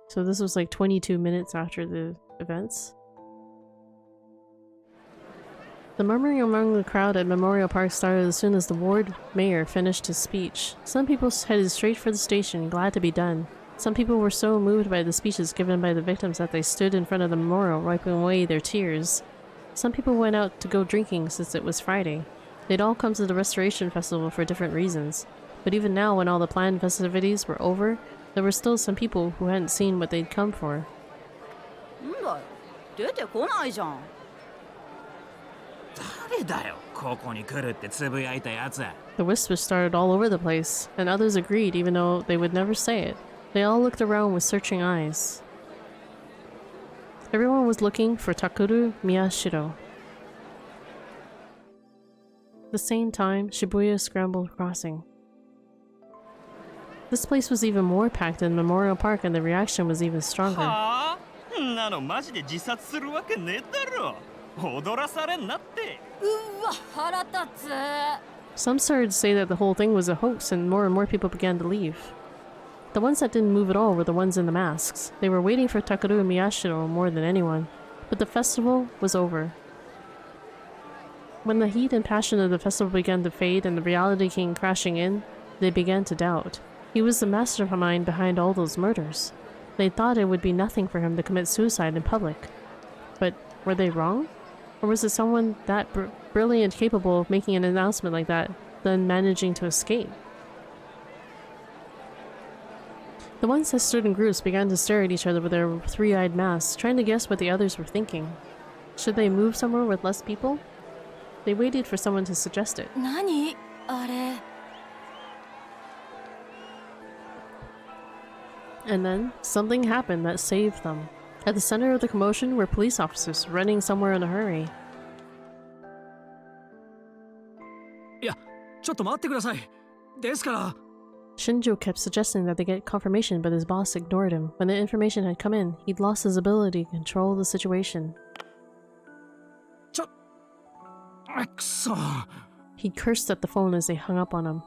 So this was like 22 minutes after the events. The murmuring among the crowd at Memorial Park started as soon as the ward mayor finished his speech. Some people headed straight for the station, glad to be done. Some people were so moved by the speeches given by the victims that they stood in front of the memorial, wiping away their tears. Some people went out to go drinking since it was Friday. They'd all come to the Restoration Festival for different reasons. But even now, when all the planned festivities were over, there were still some people who hadn't seen what they'd come for. 出てこないじゃん。誰だよ、ここに来るってつぶやいたやつ。 The whispers started all over the place, and others agreed even though they would never say it. They all looked around with searching eyes. Everyone was looking for Takeru Miyashiro. At the same time, Shibuya Scramble Crossing. This place was even more packed than Memorial Park, and the reaction was even stronger. はあ、なのマジで自殺するわけねえだろ。踊らされんなって。うわ、腹立つ。 Some started to say that the whole thing was a hoax, and more people began to leave. The ones that didn't move at all were the ones in the masks. They were waiting for Takeru Miyashiro more than anyone. But the festival was over. When the heat and passion of the festival began to fade and the reality came crashing in, they began to doubt. He was the mastermind behind all those murders. They thought it would be nothing for him to commit suicide in public. But were they wrong? Or was it someone that brilliant, capable of making an announcement like that, then managing to escape? The ones that stood in groups began to stare at each other with their three-eyed masks, trying to guess what the others were thinking. Should they move somewhere with less people? They waited for someone to suggest it. 何あれ。 And then, something happened that saved them. At the center of the commotion were police officers running somewhere in a hurry. いや、ちょっと待ってください。ですから。 Shinjo kept suggesting that they get confirmation, but his boss ignored him. When the information had come in, he'd lost his ability to control the situation. He cursed at the phone as they hung up on him.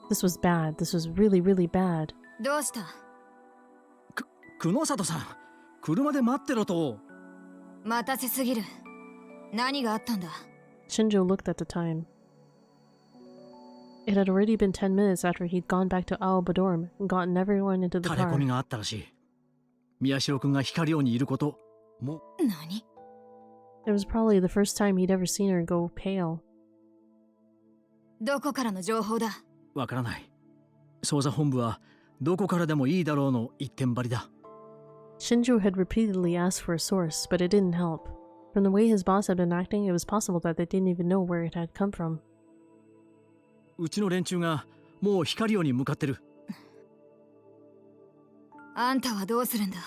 This was bad. This was really, really bad. どうした？久野里さん、車で待ってろと。待たせすぎる。何があったんだ？ Shinjo looked at the time. It had already been 10 minutes after he'd gone back to Aoba dorm and gotten everyone into the タレコ car. ミがあったらしい。宮代君が光王にいること、もう。何？ It was probably the first time he'd ever seen her go pale. どこからの情報だ？わからない。捜査本部はどこからでもいいだろうの一点張りだ。Shinjo had repeatedly asked for a source, but it didn't help. From the way his boss had been acting, it was possible that they didn't even know where it had come from. うちの連中がもう光王に向かってる。あんたはどうするんだ？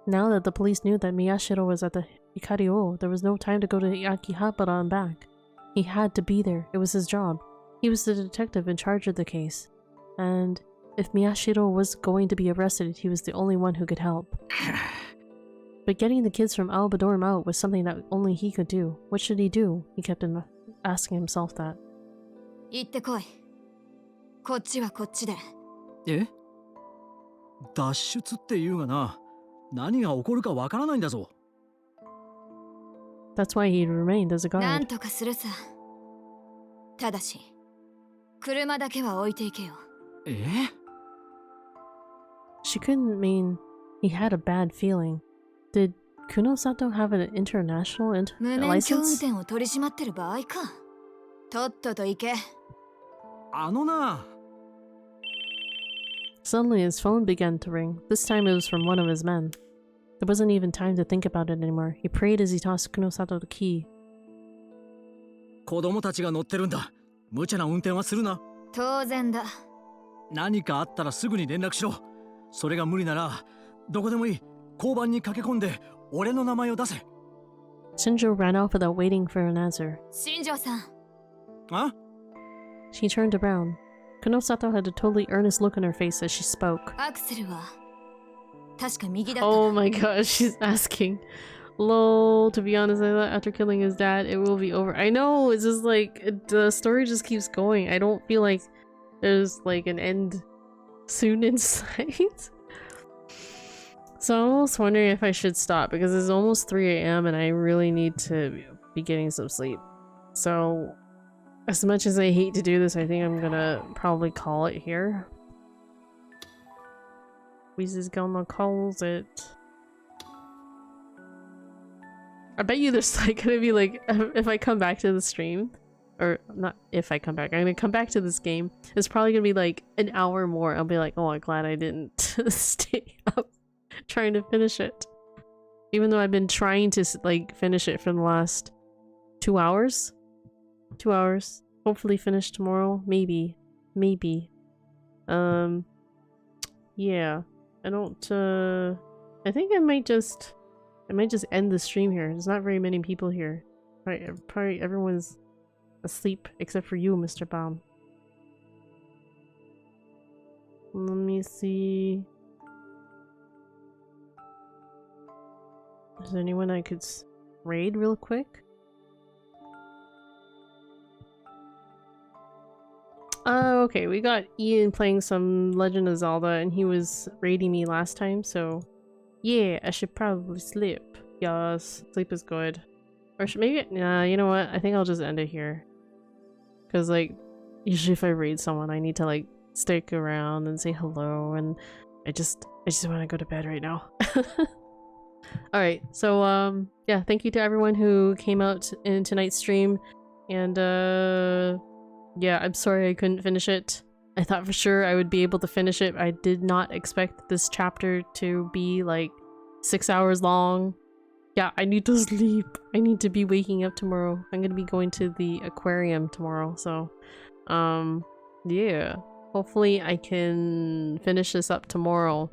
Now that the police knew that Miyashiro was at the Hikario, there was no time to go to Akihabara and back. He had to be there. It was his job. He was the detective in charge of the case. And if Miyashiro was going to be arrested, he was the only one who could help. But getting the kids from Aoba dorm out was something that only he could do. What should he do? He kept asking himself that. 行ってこい。こっちはこっちで。え？脱出って言うがな。何が起こるかわからないんだぞ。That's why he remained as a なん guard. とかするさ。ただし、車だけは置いていけよ。え？ She couldn't mean he had a bad feeling. Did Kunosato have an international 無免許運 license? 転を取り締まってる場合か。とっとと行け。あのな。 Suddenly his phone began to ring. This time it was from one of his men. There wasn't even time to think about it anymore. He prayed as he tossed Kunosato the key. 子供たちが乗ってるんだ。無茶な運転はするな。当然だ。何かあったらすぐに連絡しろ。それが無理なら、どこでもいい。交番に駆け込んで、俺の名前を出せ。Shinjo ran off without waiting for an answer. 新庄さん。あ? She turned around. Kunosato had a totally earnest look on her face as she spoke. アクセルは確か右だったな。 Oh my god, she's asking. Lol, to be honest, I thought after killing his dad, it will be over. I know, it's just like, the story just keeps going. I don't feel like there's like an end soon in sight. So I'm almost wondering if I should stop because it's almost 3 a.m. and I really need to be getting some sleep. So as much as I hate to do this, I think I'm gonna probably call it here. Weezy's gonna calls it. I bet you there's like gonna be like, if I come back to the stream, or not if I come back, I'm gonna come back to this game, it's probably gonna be like an hour more. I'll be like, oh, I'm glad I didn't stay up trying to finish it. Even though I've been trying to like finish it for the last 2 hours. 2 hours. Hopefully finish tomorrow. Maybe. Yeah. I don't, I think I might just end the stream here. There's not very many people here. Probably everyone's asleep except for you, Mr. Baum. Let me see. Is there anyone I could raid real quick? Okay, we got Ian playing some Legend of Zelda and he was raiding me last time, so yeah, I should probably sleep. Yes, sleep is good. Or maybe, nah, you know what? I think I'll just end it here. Cause like, usually if I raid someone, I need to like stick around and say hello, and I just want to go to bed right now. Alright, so yeah, thank you to everyone who came out in tonight's stream, and yeah, I'm sorry I couldn't finish it. I thought for sure I would be able to finish it. I did not expect this chapter to be like 6 hours long. Yeah, I need to sleep. I need to be waking up tomorrow. I'm gonna be going to the aquarium tomorrow, so yeah. Hopefully I can finish this up tomorrow.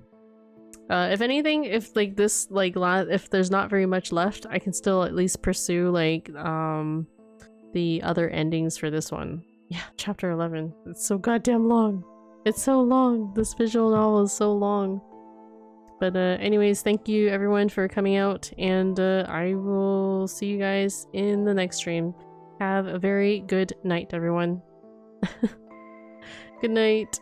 If anything, if like this, like if there's not very much left, I can still at least pursue like the other endings for this one. Yeah, chapter 11. It's so goddamn long. It's so long. This visual novel is so long. But anyways, thank you everyone for coming out, and I will see you guys in the next stream. Have a very good night, everyone. Good night.